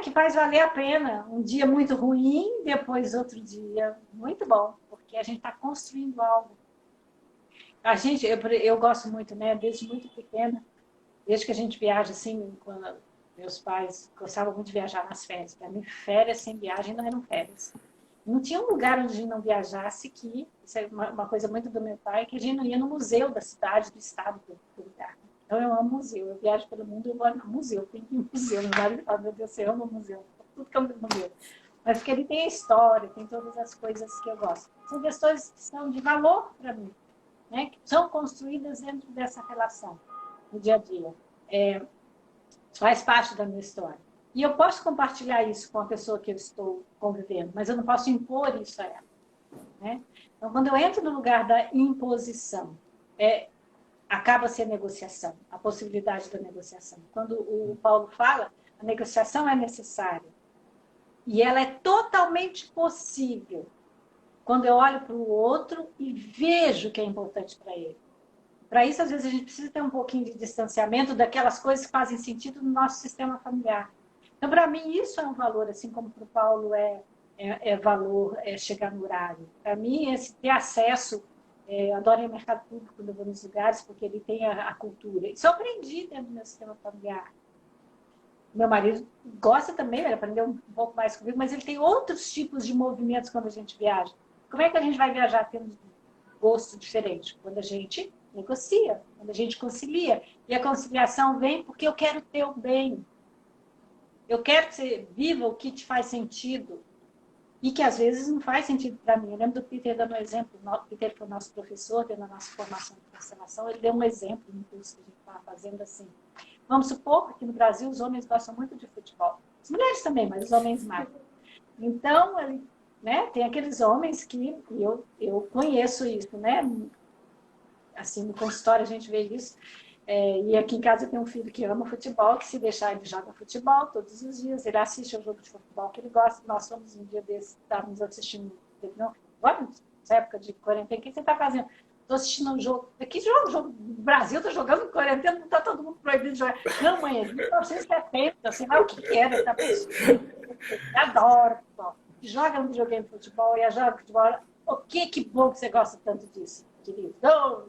que faz valer a pena. Um dia muito ruim, depois outro dia muito bom, porque a gente está construindo algo. Eu gosto muito, né? Desde muito pequena, desde que a gente viaja assim, quando meus pais gostavam muito de viajar nas férias. Para mim, férias sem viagem não eram férias. Não tinha um lugar onde a gente não viajasse que, isso é uma coisa muito do meu pai, que a gente não ia no museu da cidade, do estado, do lugar. Então, eu amo museu. Eu viajo pelo mundo, eu vou no museu. Tem que ir no museu. Meu marido fala, meu Deus, eu amo museu. Tudo que eu amo museu. Mas porque ele tem a história, tem todas as coisas que eu gosto. São questões que são de valor para mim, né? Que são construídas dentro dessa relação, no dia a dia. Faz parte da minha história. E eu posso compartilhar isso com a pessoa que eu estou convivendo, mas eu não posso impor isso a ela. Né? Então, quando eu entro no lugar da imposição, acaba-se a negociação, a possibilidade da negociação. Quando o Paulo fala, a negociação é necessária. E ela é totalmente possível quando eu olho para o outro e vejo que é importante para ele. Para isso, às vezes, a gente precisa ter um pouquinho de distanciamento daquelas coisas que fazem sentido no nosso sistema familiar. Então, para mim, isso é um valor, assim como para o Paulo é valor chegar no horário. Para mim, ter acesso, eu adoro ir ao mercado público quando eu vou nos lugares, porque ele tem a cultura. Isso eu aprendi dentro do meu sistema familiar. Meu marido gosta também, ele aprendeu um pouco mais comigo, mas ele tem outros tipos de movimentos quando a gente viaja. Como é que a gente vai viajar tendo gosto diferente? Quando a gente negocia, quando a gente concilia. E a conciliação vem porque eu quero ter o bem. Eu quero que você viva o que te faz sentido e que às vezes não faz sentido para mim. Eu lembro do Peter dando um exemplo. O Peter foi o nosso professor, dentro da nossa formação de constelação, ele deu um exemplo no curso que a gente estava fazendo assim. Vamos supor que no Brasil os homens gostam muito de futebol. As mulheres também, mas os homens mais. Então, ele, né, tem aqueles homens que eu conheço isso, né? Assim, no consultório a gente vê isso. E aqui em casa eu tenho um filho que ama futebol, que se deixar ele joga futebol todos os dias, ele assiste ao jogo de futebol que ele gosta. Nós fomos um dia desses, estávamos assistindo, não, agora, nessa época de quarentena, o que você está fazendo? Estou assistindo um jogo, que jogo? O Brasil está jogando quarentena, não está todo mundo proibido de jogar. Não, mãe, é 1970, sei lá o que era, tá pensando. Adoro futebol. Joga no videogame de futebol e joga futebol. O que bom que você gosta tanto disso, querido.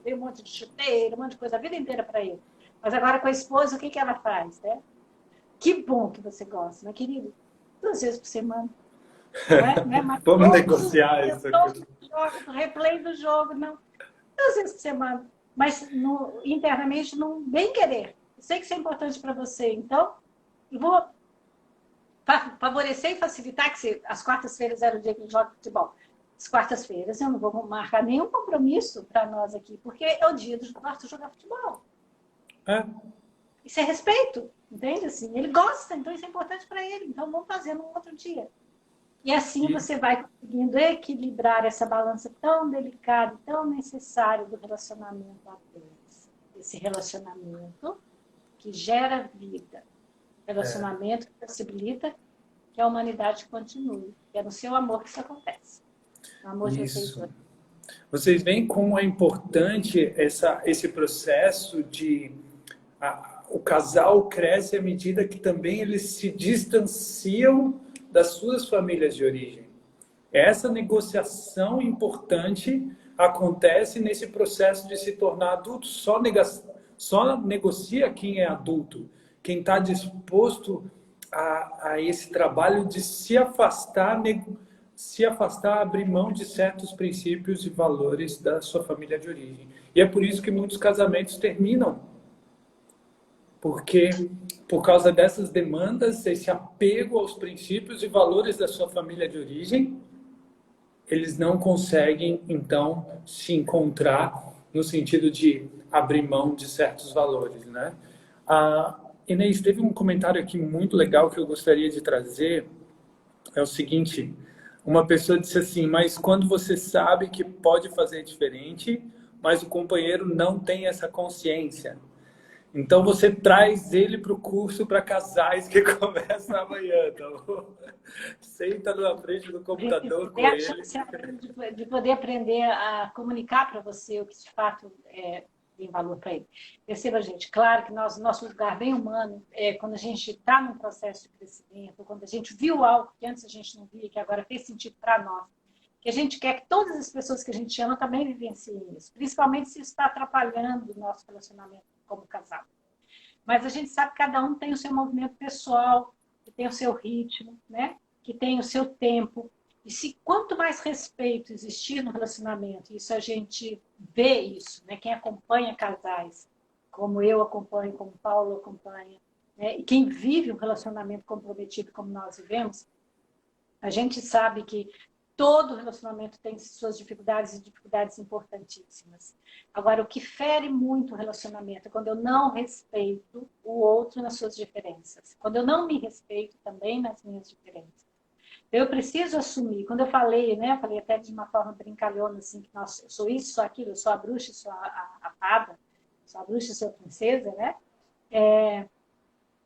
Dei um monte de chuteira, um monte de coisa a vida inteira para ele. Mas agora com a esposa, o que ela faz, né? Que bom que você gosta, né, querido? 2 vezes por semana. Não é? Mas Vamos negociar isso aqui. O replay do jogo, não. 2 vezes por semana. Mas internamente, não bem querer. Eu sei que isso é importante para você, então eu vou favorecer e facilitar que as quartas-feiras era o dia que ele joga futebol. As quartas-feiras eu não vou marcar nenhum compromisso para nós aqui, porque é o dia do nosso jogar futebol. Isso é respeito, entende? Assim, ele gosta, então isso é importante para ele. Então vamos fazer num outro dia. E assim você vai conseguindo equilibrar essa balança tão delicada, tão necessária do relacionamento a Deus. Esse relacionamento que gera vida. Relacionamento que possibilita que a humanidade continue. É no seu amor que isso acontece. No amor de vocês dois. Vocês veem como é importante esse processo de... o casal cresce à medida que também eles se distanciam das suas famílias de origem. Essa negociação importante acontece nesse processo de se tornar adulto. Só negocia quem é adulto, quem está disposto a esse trabalho de se afastar, abrir mão de certos princípios e valores da sua família de origem. E é por isso que muitos casamentos terminam. porque por causa dessas demandas, esse apego aos princípios e valores da sua família de origem, eles não conseguem, então, se encontrar no sentido de abrir mão de certos valores, né? A Inês, teve um comentário aqui muito legal que eu gostaria de trazer, é o seguinte: uma pessoa disse assim, mas quando você sabe que pode fazer diferente, mas o companheiro não tem essa consciência, então você traz ele para o curso para casais que começa amanhã, tá bom? Senta na frente do computador com Ter a ele. chance de poder aprender a comunicar para você o que de fato tem valor para ele. Perceba, gente, claro que nosso lugar bem humano é quando a gente está num processo de crescimento, quando a gente viu algo que antes a gente não via, que agora fez sentido para nós, que a gente quer que todas as pessoas que a gente ama também vivenciem isso, principalmente se isso está atrapalhando o nosso relacionamento como casal. Mas a gente sabe que cada um tem o seu movimento pessoal, que tem o seu ritmo, né? Que tem o seu tempo. E se quanto mais respeito existir no relacionamento, isso a gente vê isso, né? Quem acompanha casais, como eu acompanho, como o Paulo acompanha, né? E quem vive um relacionamento comprometido como nós vivemos, a gente sabe que todo relacionamento tem suas dificuldades e dificuldades importantíssimas. Agora, o que fere muito o relacionamento é quando eu não respeito o outro nas suas diferenças. Quando eu não me respeito também nas minhas diferenças. Eu preciso assumir. Quando eu falei, né? Eu falei até de uma forma brincalhona, assim, que nossa, eu sou isso, sou aquilo, eu sou a bruxa, sou a fada, sou a bruxa, sou a princesa, né?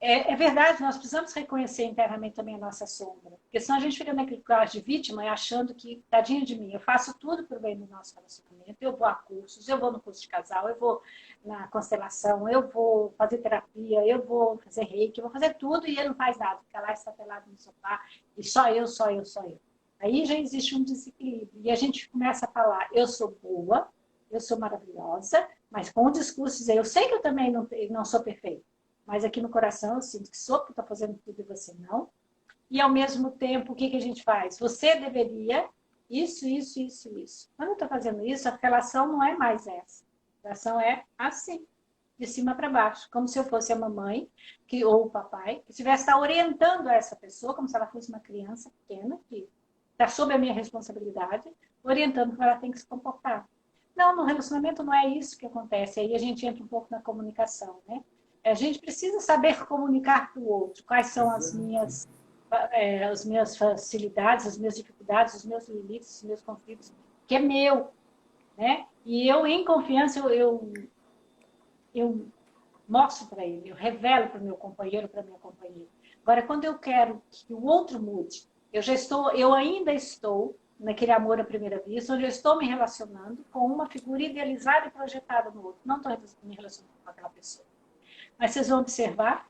É verdade, nós precisamos reconhecer internamente também a nossa sombra. Porque senão a gente fica naquele lugar de vítima e achando que, tadinho de mim, eu faço tudo para o bem do nosso relacionamento. Eu vou a cursos, eu vou no curso de casal, eu vou na constelação, eu vou fazer terapia, eu vou fazer reiki, eu vou fazer tudo e ele não faz nada. Fica lá estatelado no sofá e só eu, só eu, só eu. Aí já existe um desequilíbrio. E a gente começa a falar, eu sou boa, eu sou maravilhosa, mas com o discurso dizer, eu sei que eu também não sou perfeita. Mas aqui no coração eu sinto que sou porque estou fazendo tudo e você não. E ao mesmo tempo, o que a gente faz? Você deveria isso, isso, isso, isso. Quando eu estou fazendo isso, a relação não é mais essa. A relação é assim, de cima para baixo. Como se eu fosse a mamãe ou o papai, que estivesse orientando essa pessoa, como se ela fosse uma criança pequena, que está sob a minha responsabilidade, orientando como ela tem que se comportar. Não, no relacionamento não é isso que acontece. Aí a gente entra um pouco na comunicação, né? A gente precisa saber comunicar para o outro quais são as minhas facilidades, as minhas dificuldades, os meus limites, os meus conflitos, que é meu, né? E eu, em confiança, eu mostro para ele, eu revelo para o meu companheiro, para a minha companheira. Agora, quando eu quero que o outro mude, eu ainda estou naquele amor à primeira vista, onde eu estou me relacionando com uma figura idealizada e projetada no outro. Não estou me relacionando com aquela pessoa. Mas vocês vão observar,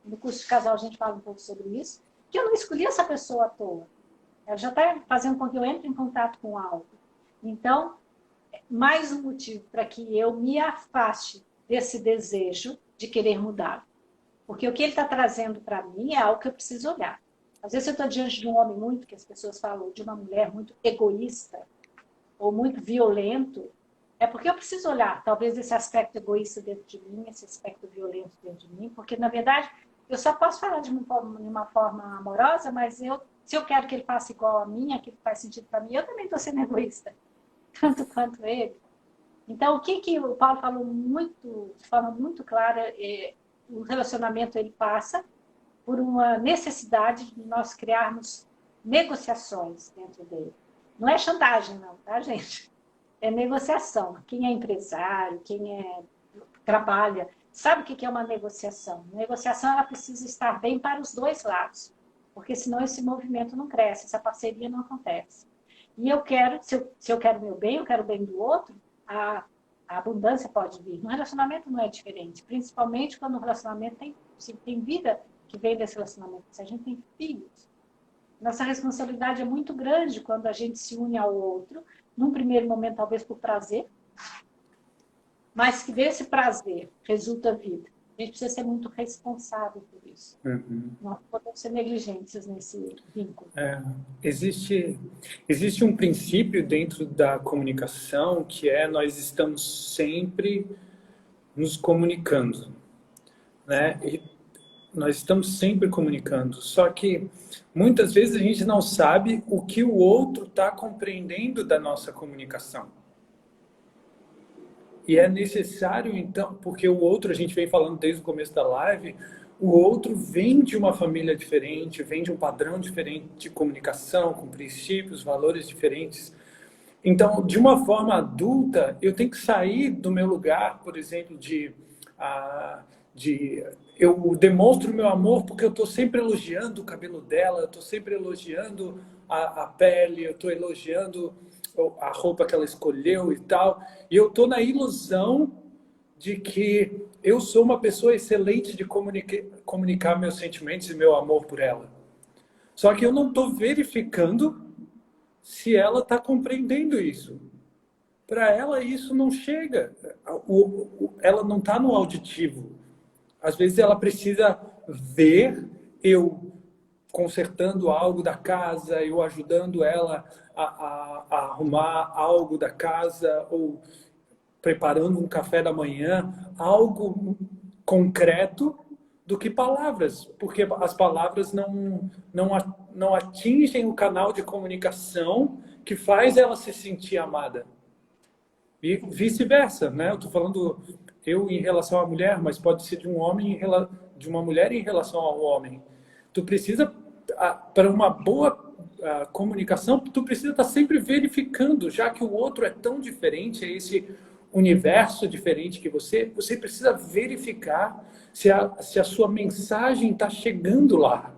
no curso de casal a gente fala um pouco sobre isso, que eu não escolhi essa pessoa à toa. Ela já está fazendo com que eu entre em contato com algo. Então, mais um motivo para que eu me afaste desse desejo de querer mudar. Porque o que ele está trazendo para mim é algo que eu preciso olhar. Às vezes eu estou diante de um homem muito, que as pessoas falam, de uma mulher muito egoísta, ou muito violento, é porque eu preciso olhar, talvez, esse aspecto egoísta dentro de mim, esse aspecto violento dentro de mim, porque, na verdade, eu só posso falar de uma forma amorosa, mas se eu quero que ele faça igual a mim, aquilo que faz sentido para mim, eu também estou sendo egoísta, tanto quanto ele. Então, o que o Paulo falou de forma muito clara, o relacionamento ele passa por uma necessidade de nós criarmos negociações dentro dele. Não é chantagem, não, tá, gente? É negociação. Quem é empresário, trabalha, sabe o que é uma negociação. Negociação ela precisa estar bem para os dois lados, porque senão esse movimento não cresce, essa parceria não acontece. E eu quero, se eu quero o meu bem, eu quero o bem do outro, a abundância pode vir. No relacionamento não é diferente, principalmente quando o relacionamento tem vida que vem desse relacionamento. Se a gente tem filhos, nossa responsabilidade é muito grande quando a gente se une ao outro, num primeiro momento, talvez por prazer, mas que desse prazer resulta vida. A gente precisa ser muito responsável por isso. Não podemos ser negligentes nesse vínculo. Existe um princípio dentro da comunicação que nós estamos sempre nos comunicando. né? E nós estamos sempre comunicando, só que muitas vezes a gente não sabe o que o outro está compreendendo da nossa comunicação. E é necessário, então, porque o outro, a gente vem falando desde o começo da live, o outro vem de uma família diferente, vem de um padrão diferente de comunicação, com princípios, valores diferentes. Então, de uma forma adulta, eu tenho que sair do meu lugar, por exemplo, eu demonstro meu amor porque eu estou sempre elogiando o cabelo dela, eu estou sempre elogiando a pele, eu estou elogiando a roupa que ela escolheu e tal. E eu estou na ilusão de que eu sou uma pessoa excelente de comunicar meus sentimentos e meu amor por ela. Só que eu não estou verificando se ela está compreendendo isso. Para ela, isso não chega. Ela não está no auditivo. Às vezes, ela precisa ver eu consertando algo da casa, eu ajudando ela a arrumar algo da casa, ou preparando um café da manhã, algo concreto do que palavras, porque as palavras não atingem o canal de comunicação que faz ela se sentir amada. E vice-versa, né? Eu estou falando eu em relação à mulher, mas pode ser de um homem de uma mulher em relação ao homem. Tu precisa, para uma boa comunicação, tu precisa estar sempre verificando, já que o outro é tão diferente, é esse universo diferente que você precisa verificar se a sua mensagem está chegando lá.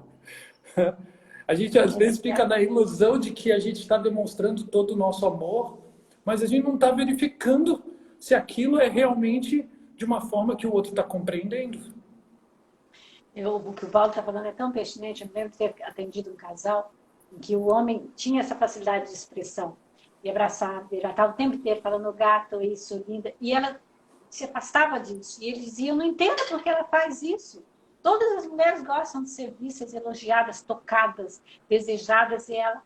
A gente às vezes fica na ilusão de que a gente está demonstrando todo o nosso amor, mas a gente não está verificando se aquilo é realmente de uma forma que o outro está compreendendo. O que o Paulo está falando é tão pertinente. Eu me lembro de ter atendido um casal em que o homem tinha essa facilidade de expressão e abraçar, ele já estava o tempo inteiro falando gato, isso, linda, e ela se afastava disso. E ele dizia, eu não entendo por que ela faz isso. Todas as mulheres gostam de ser vistas, elogiadas, tocadas, desejadas, e ela...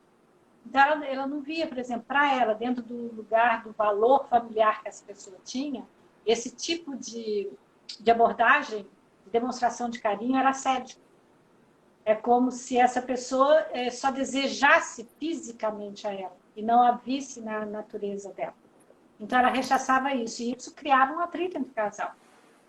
Então, ela não via, por exemplo, para ela, dentro do lugar, do valor familiar que essa pessoa tinha, esse tipo de abordagem, de demonstração de carinho, era assédio. É como se essa pessoa só desejasse fisicamente a ela e não a visse na natureza dela. Então, ela rechaçava isso, e isso criava um atrito entre o casal.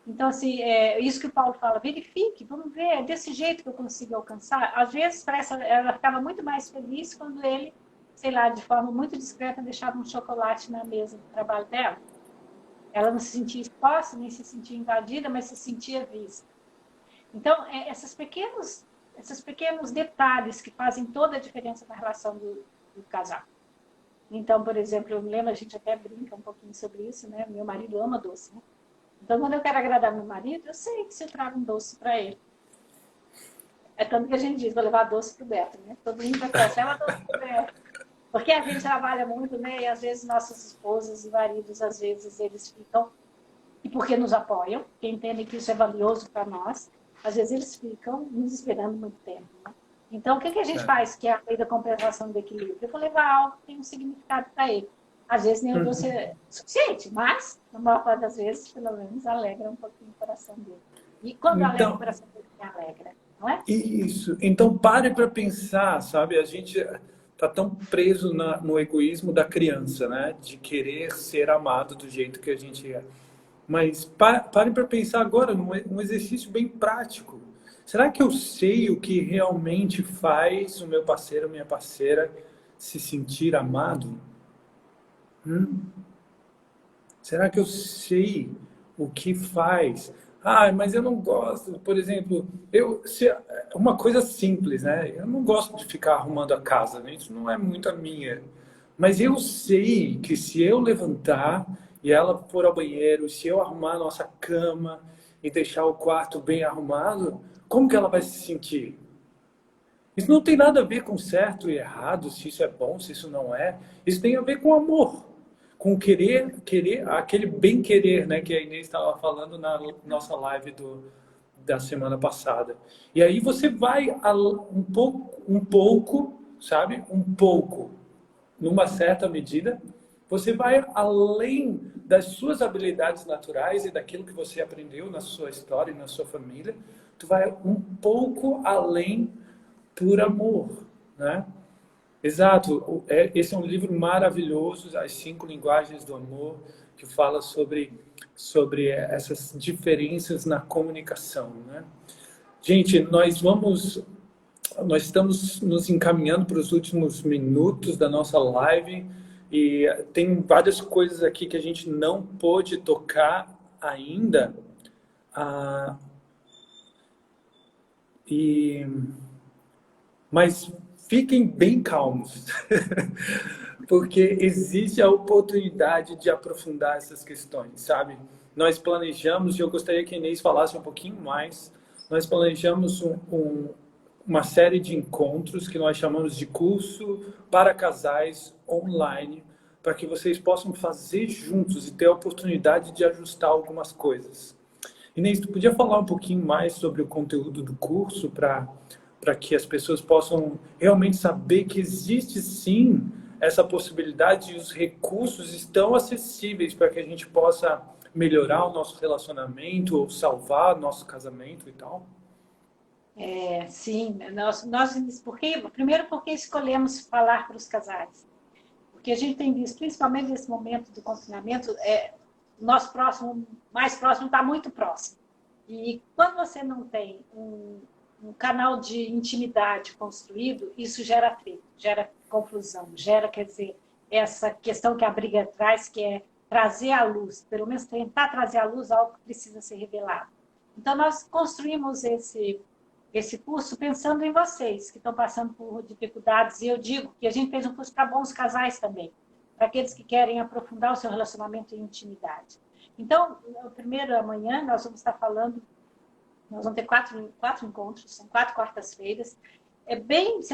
Então, assim, isso que o Paulo fala, verifique, vamos ver, é desse jeito que eu consigo alcançar. Às vezes, ela ficava muito mais feliz quando ele, sei lá, de forma muito discreta, deixava um chocolate na mesa do trabalho dela. Ela não se sentia exposta, nem se sentia invadida, mas se sentia vista. Então, esses pequenos detalhes que fazem toda a diferença na relação do casal. Então, por exemplo, eu me lembro, a gente até brinca um pouquinho sobre isso, né? Meu marido ama doce, né? Então, quando eu quero agradar meu marido, eu sei que se eu trago um doce para ele. É tanto que a gente diz, vou levar doce pro Beto, né? Todo mundo vai falar, leva doce pro Beto. Porque a gente trabalha muito, né? E às vezes nossas esposas e maridos, às vezes eles ficam, e porque nos apoiam, que entendem que isso é valioso para nós, às vezes eles ficam nos esperando muito tempo, né? Então, o que a gente faz, que é a lei da compensação do equilíbrio? Eu vou levar algo que tem um significado para ele. Às vezes nem o doce é suficiente, mas, na maior parte das vezes, pelo menos, alegra um pouquinho o coração dele. E quando alegra o coração dele, alegra, não é? Isso. Então, pare para pensar, sabe? A gente está tão preso no egoísmo da criança, né? De querer ser amado do jeito que a gente é. Mas pare para pensar agora num exercício bem prático. Será que eu sei o que realmente faz o meu parceiro, minha parceira, se sentir amado? Será que eu sei o que faz? Mas eu não gosto, por exemplo, uma coisa simples, né? Eu não gosto de ficar arrumando a casa, né? Isso não é muito a minha. Mas eu sei que se eu levantar e ela for ao banheiro, se eu arrumar a nossa cama e deixar o quarto bem arrumado, como que ela vai se sentir? Isso não tem nada a ver com certo e errado, se isso é bom, se isso não é. Isso tem a ver com amor, com querer, aquele bem-querer, né, que a Inês estava falando na nossa live da semana passada. E aí você vai um pouco, sabe? Um pouco, numa certa medida, Você vai além das suas habilidades naturais e daquilo que você aprendeu na sua história e na sua família. Tu vai um pouco além por amor, né? Exato. Esse é um livro maravilhoso, As Cinco Linguagens do Amor, que fala sobre essas diferenças na comunicação, né? Gente, nós estamos nos encaminhando para os últimos minutos da nossa live e tem várias coisas aqui que a gente não pôde tocar ainda. Ah, mas fiquem bem calmos, porque existe a oportunidade de aprofundar essas questões, sabe? Nós planejamos, e eu gostaria que a Inês falasse um pouquinho mais, nós planejamos uma série de encontros que nós chamamos de curso para casais online, para que vocês possam fazer juntos e ter a oportunidade de ajustar algumas coisas. Inês, tu podia falar um pouquinho mais sobre o conteúdo do curso para que as pessoas possam realmente saber que existe sim essa possibilidade e os recursos estão acessíveis para que a gente possa melhorar o nosso relacionamento ou salvar o nosso casamento e tal? Sim, primeiro porque escolhemos falar para os casais. Porque a gente tem visto, principalmente nesse momento do confinamento, nosso mais próximo está muito próximo. E quando você não tem um canal de intimidade construído, isso gera atrito, gera confusão, quer dizer, essa questão que a briga traz, que é trazer à luz, pelo menos tentar trazer à luz algo que precisa ser revelado. Então, nós construímos esse curso pensando em vocês, que estão passando por dificuldades, e eu digo que a gente fez um curso para bons casais também, para aqueles que querem aprofundar o seu relacionamento em intimidade. Então, primeiro amanhã, nós vamos estar falando, nós vamos ter quatro encontros, são 4 quartas-feiras.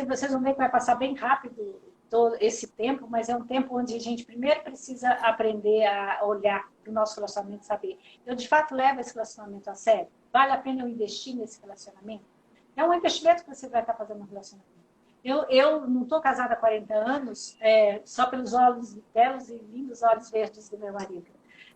Vocês vão ver que vai passar bem rápido todo esse tempo, mas é um tempo onde a gente primeiro precisa aprender a olhar para o nosso relacionamento, saber, eu de fato levo esse relacionamento a sério? Vale a pena eu investir nesse relacionamento? É um investimento que você vai estar fazendo no relacionamento. Eu não estou casada há 40 anos só pelos olhos belos e lindos olhos verdes do meu marido.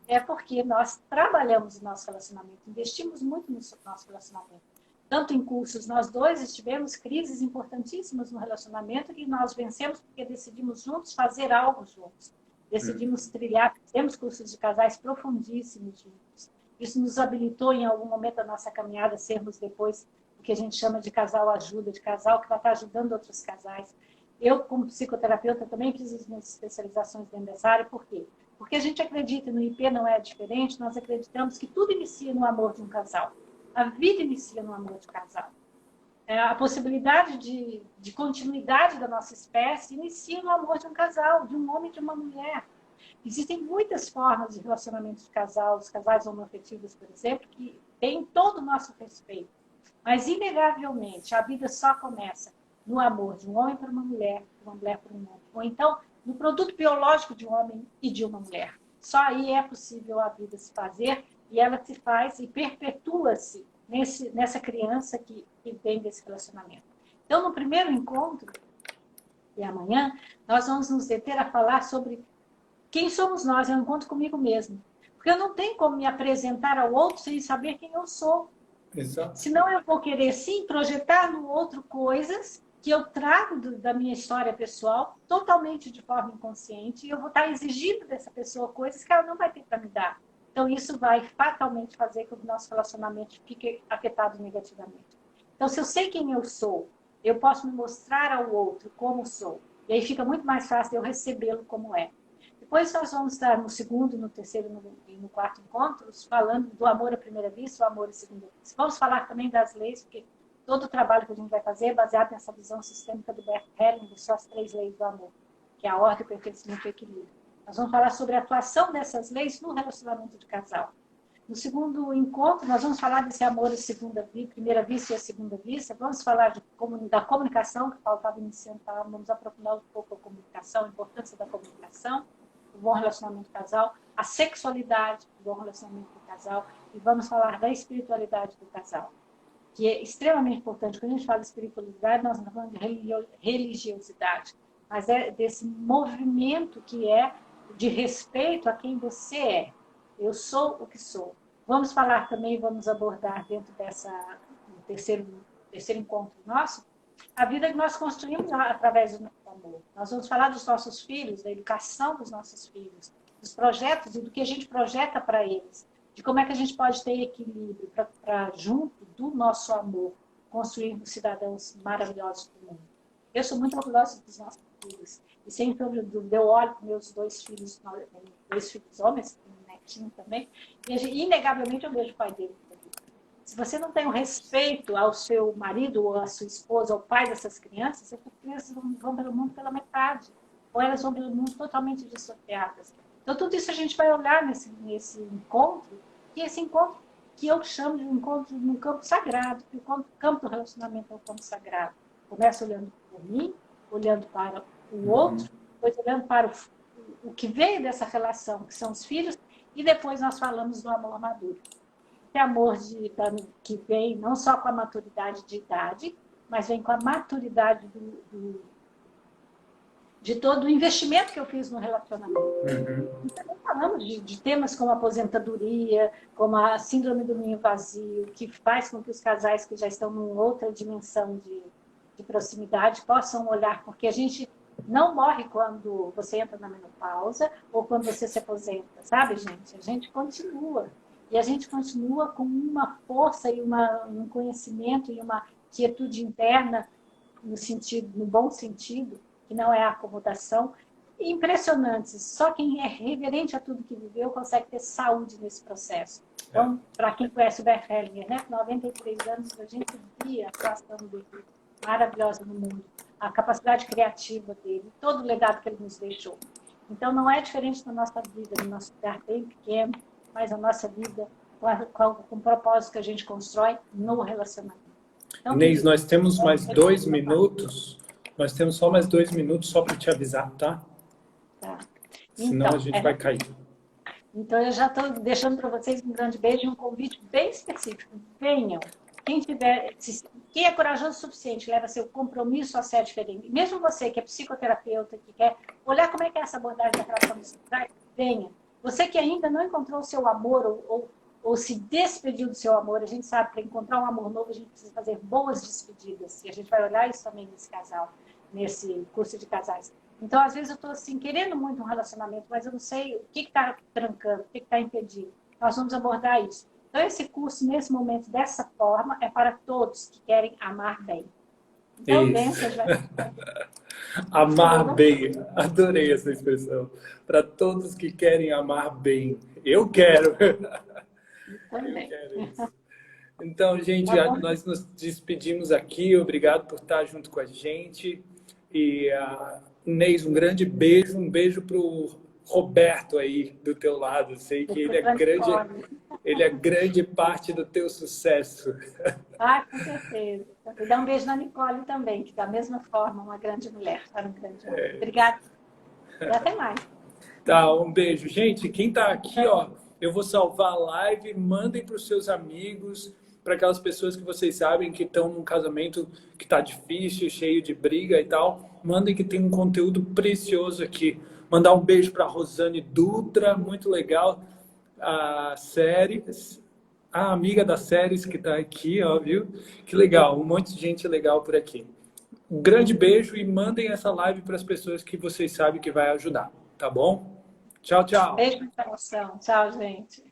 É porque nós trabalhamos o nosso relacionamento, investimos muito no nosso relacionamento. Tanto em cursos, nós dois tivemos crises importantíssimas no relacionamento que nós vencemos porque decidimos juntos fazer algo juntos. Decidimos trilhar, fizemos cursos de casais profundíssimos juntos. Isso nos habilitou em algum momento da nossa caminhada a sermos depois o que a gente chama de casal ajuda, de casal que vai estar ajudando outros casais. Eu, como psicoterapeuta, também fiz as minhas especializações dentro dessa área. Por quê? Porque a gente acredita, no IP não é diferente, nós acreditamos que tudo inicia no amor de um casal. A vida inicia no amor de casal. A possibilidade de continuidade da nossa espécie inicia no amor de um casal, de um homem e de uma mulher. Existem muitas formas de relacionamento de casal, os casais homoafetivos, por exemplo, que têm todo o nosso respeito. Mas, inegavelmente, a vida só começa no amor de um homem para uma mulher para um homem. Ou então, no produto biológico de um homem e de uma mulher. Só aí é possível a vida se fazer e ela se faz e perpetua-se nessa criança que vem desse relacionamento. Então, no primeiro encontro, e amanhã, nós vamos nos deter a falar sobre quem somos nós, é um encontro comigo mesmo. Porque eu não tenho como me apresentar ao outro sem saber quem eu sou. Exato. Senão eu vou querer, sim, projetar no outro coisas que eu trago da minha história pessoal, totalmente de forma inconsciente, e eu vou estar exigindo dessa pessoa coisas que ela não vai ter para me dar. Então, isso vai fatalmente fazer com que o nosso relacionamento fique afetado negativamente. Então, se eu sei quem eu sou, eu posso me mostrar ao outro como sou. E aí fica muito mais fácil eu recebê-lo como é. Depois nós vamos estar no segundo, no terceiro e no quarto encontros falando do amor à primeira vista, o amor à segunda vista. Vamos falar também das leis, porque todo o trabalho que a gente vai fazer é baseado nessa visão sistêmica do Bert Hellinger, só as 3 leis do amor, que é a ordem, o pertencimento e o equilíbrio. Nós vamos falar sobre a atuação dessas leis no relacionamento de casal. No segundo encontro, nós vamos falar desse amor à primeira vista e à segunda vista. Vamos falar da comunicação, que o Paulo estava iniciando, vamos aprofundar um pouco a comunicação, a importância da comunicação, o bom relacionamento do casal, a sexualidade, o bom relacionamento do casal, e vamos falar da espiritualidade do casal, que é extremamente importante. Quando a gente fala de espiritualidade, nós não estamos falando de religiosidade, mas é desse movimento que é de respeito a quem você é. Eu sou o que sou. Vamos falar também, vamos abordar dentro do terceiro encontro nosso, a vida que nós construímos através do nosso amor. Nós vamos falar dos nossos filhos, da educação dos nossos filhos, dos projetos e do que a gente projeta para eles, de como é que a gente pode ter equilíbrio para junto do nosso amor, construirmos cidadãos maravilhosos do mundo. Eu sou muito orgulhosa dos nossos filhos. E sem dúvida, eu olho para meus dois filhos homens, um netinho também, e inegavelmente eu vejo o pai dele. Se você não tem o respeito ao seu marido ou à sua esposa, ao pai dessas crianças, essas crianças vão pelo mundo pela metade. Ou elas vão pelo mundo totalmente dissociadas. Então, tudo isso a gente vai olhar nesse encontro, e esse encontro que eu chamo de um encontro no campo sagrado, que o campo do relacionamento é o campo sagrado. Começa olhando por mim, olhando para o outro, depois olhando para o que veio dessa relação, que são os filhos, e depois nós falamos do amor maduro. É amor que vem não só com a maturidade de idade, mas vem com a maturidade de todo o investimento que eu fiz no relacionamento. Então, falamos de temas como aposentadoria, como a síndrome do ninho vazio, que faz com que os casais que já estão em outra dimensão de proximidade possam olhar, porque a gente não morre quando você entra na menopausa ou quando você se aposenta, sabe, gente? A gente continua. E a gente continua com uma força e um conhecimento e uma quietude interna, no bom sentido, que não é a acomodação, impressionantes. Só quem é reverente a tudo que viveu consegue ter saúde nesse processo. Então, para quem conhece o Bert Hellinger, né, com 93 anos, a gente via a atuação dele maravilhosa no mundo, a capacidade criativa dele, todo o legado que ele nos deixou. Então, não é diferente da nossa vida, no nosso lugar bem pequeno, mas a nossa vida com o propósito que a gente constrói no relacionamento. Então, Inês, nós temos mais 2 minutos. Nós temos só mais 2 minutos só para te avisar, tá? Tá. Senão então, a gente vai cair. Então, eu já estou deixando para vocês um grande beijo e um convite bem específico. Venham. Quem é corajoso o suficiente, leva seu compromisso a ser diferente. Mesmo você que é psicoterapeuta, que quer olhar como é que é essa abordagem da relação dos casais, venha. Você que ainda não encontrou o seu amor ou se despediu do seu amor, a gente sabe que para encontrar um amor novo a gente precisa fazer boas despedidas. E a gente vai olhar isso também nesse casal, nesse curso de casais. Então, às vezes eu estou assim, querendo muito um relacionamento, mas eu não sei o que está trancando, o que está impedindo. Nós vamos abordar isso. Então, esse curso, nesse momento, dessa forma, é para todos que querem amar bem. Então, Isso. Amar bem. Adorei essa expressão. Para todos que querem amar bem. Eu quero. Também. Eu quero isso. Então, gente, nós nos despedimos aqui. Obrigado por estar junto com a gente. E, Inês, um grande beijo. Um beijo para o Roberto aí do teu lado. Sei que ele é grande parte do teu sucesso. Com certeza. E dá um beijo na Nicole também, que da mesma forma, uma grande mulher. Obrigada. E até mais. Tá, um beijo. Gente, quem tá aqui, ó, eu vou salvar a live, mandem para os seus amigos, para aquelas pessoas que vocês sabem que estão num casamento que tá difícil, cheio de briga e tal. Mandem que tem um conteúdo precioso aqui. Mandar um beijo para Rosane Dutra, muito legal. A Séries, a amiga da Séries que está aqui, ó, viu? Que legal, um monte de gente legal por aqui. Um grande beijo e mandem essa live para as pessoas que vocês sabem que vai ajudar, tá bom? Tchau, tchau. Beijo no coração. Tchau, gente.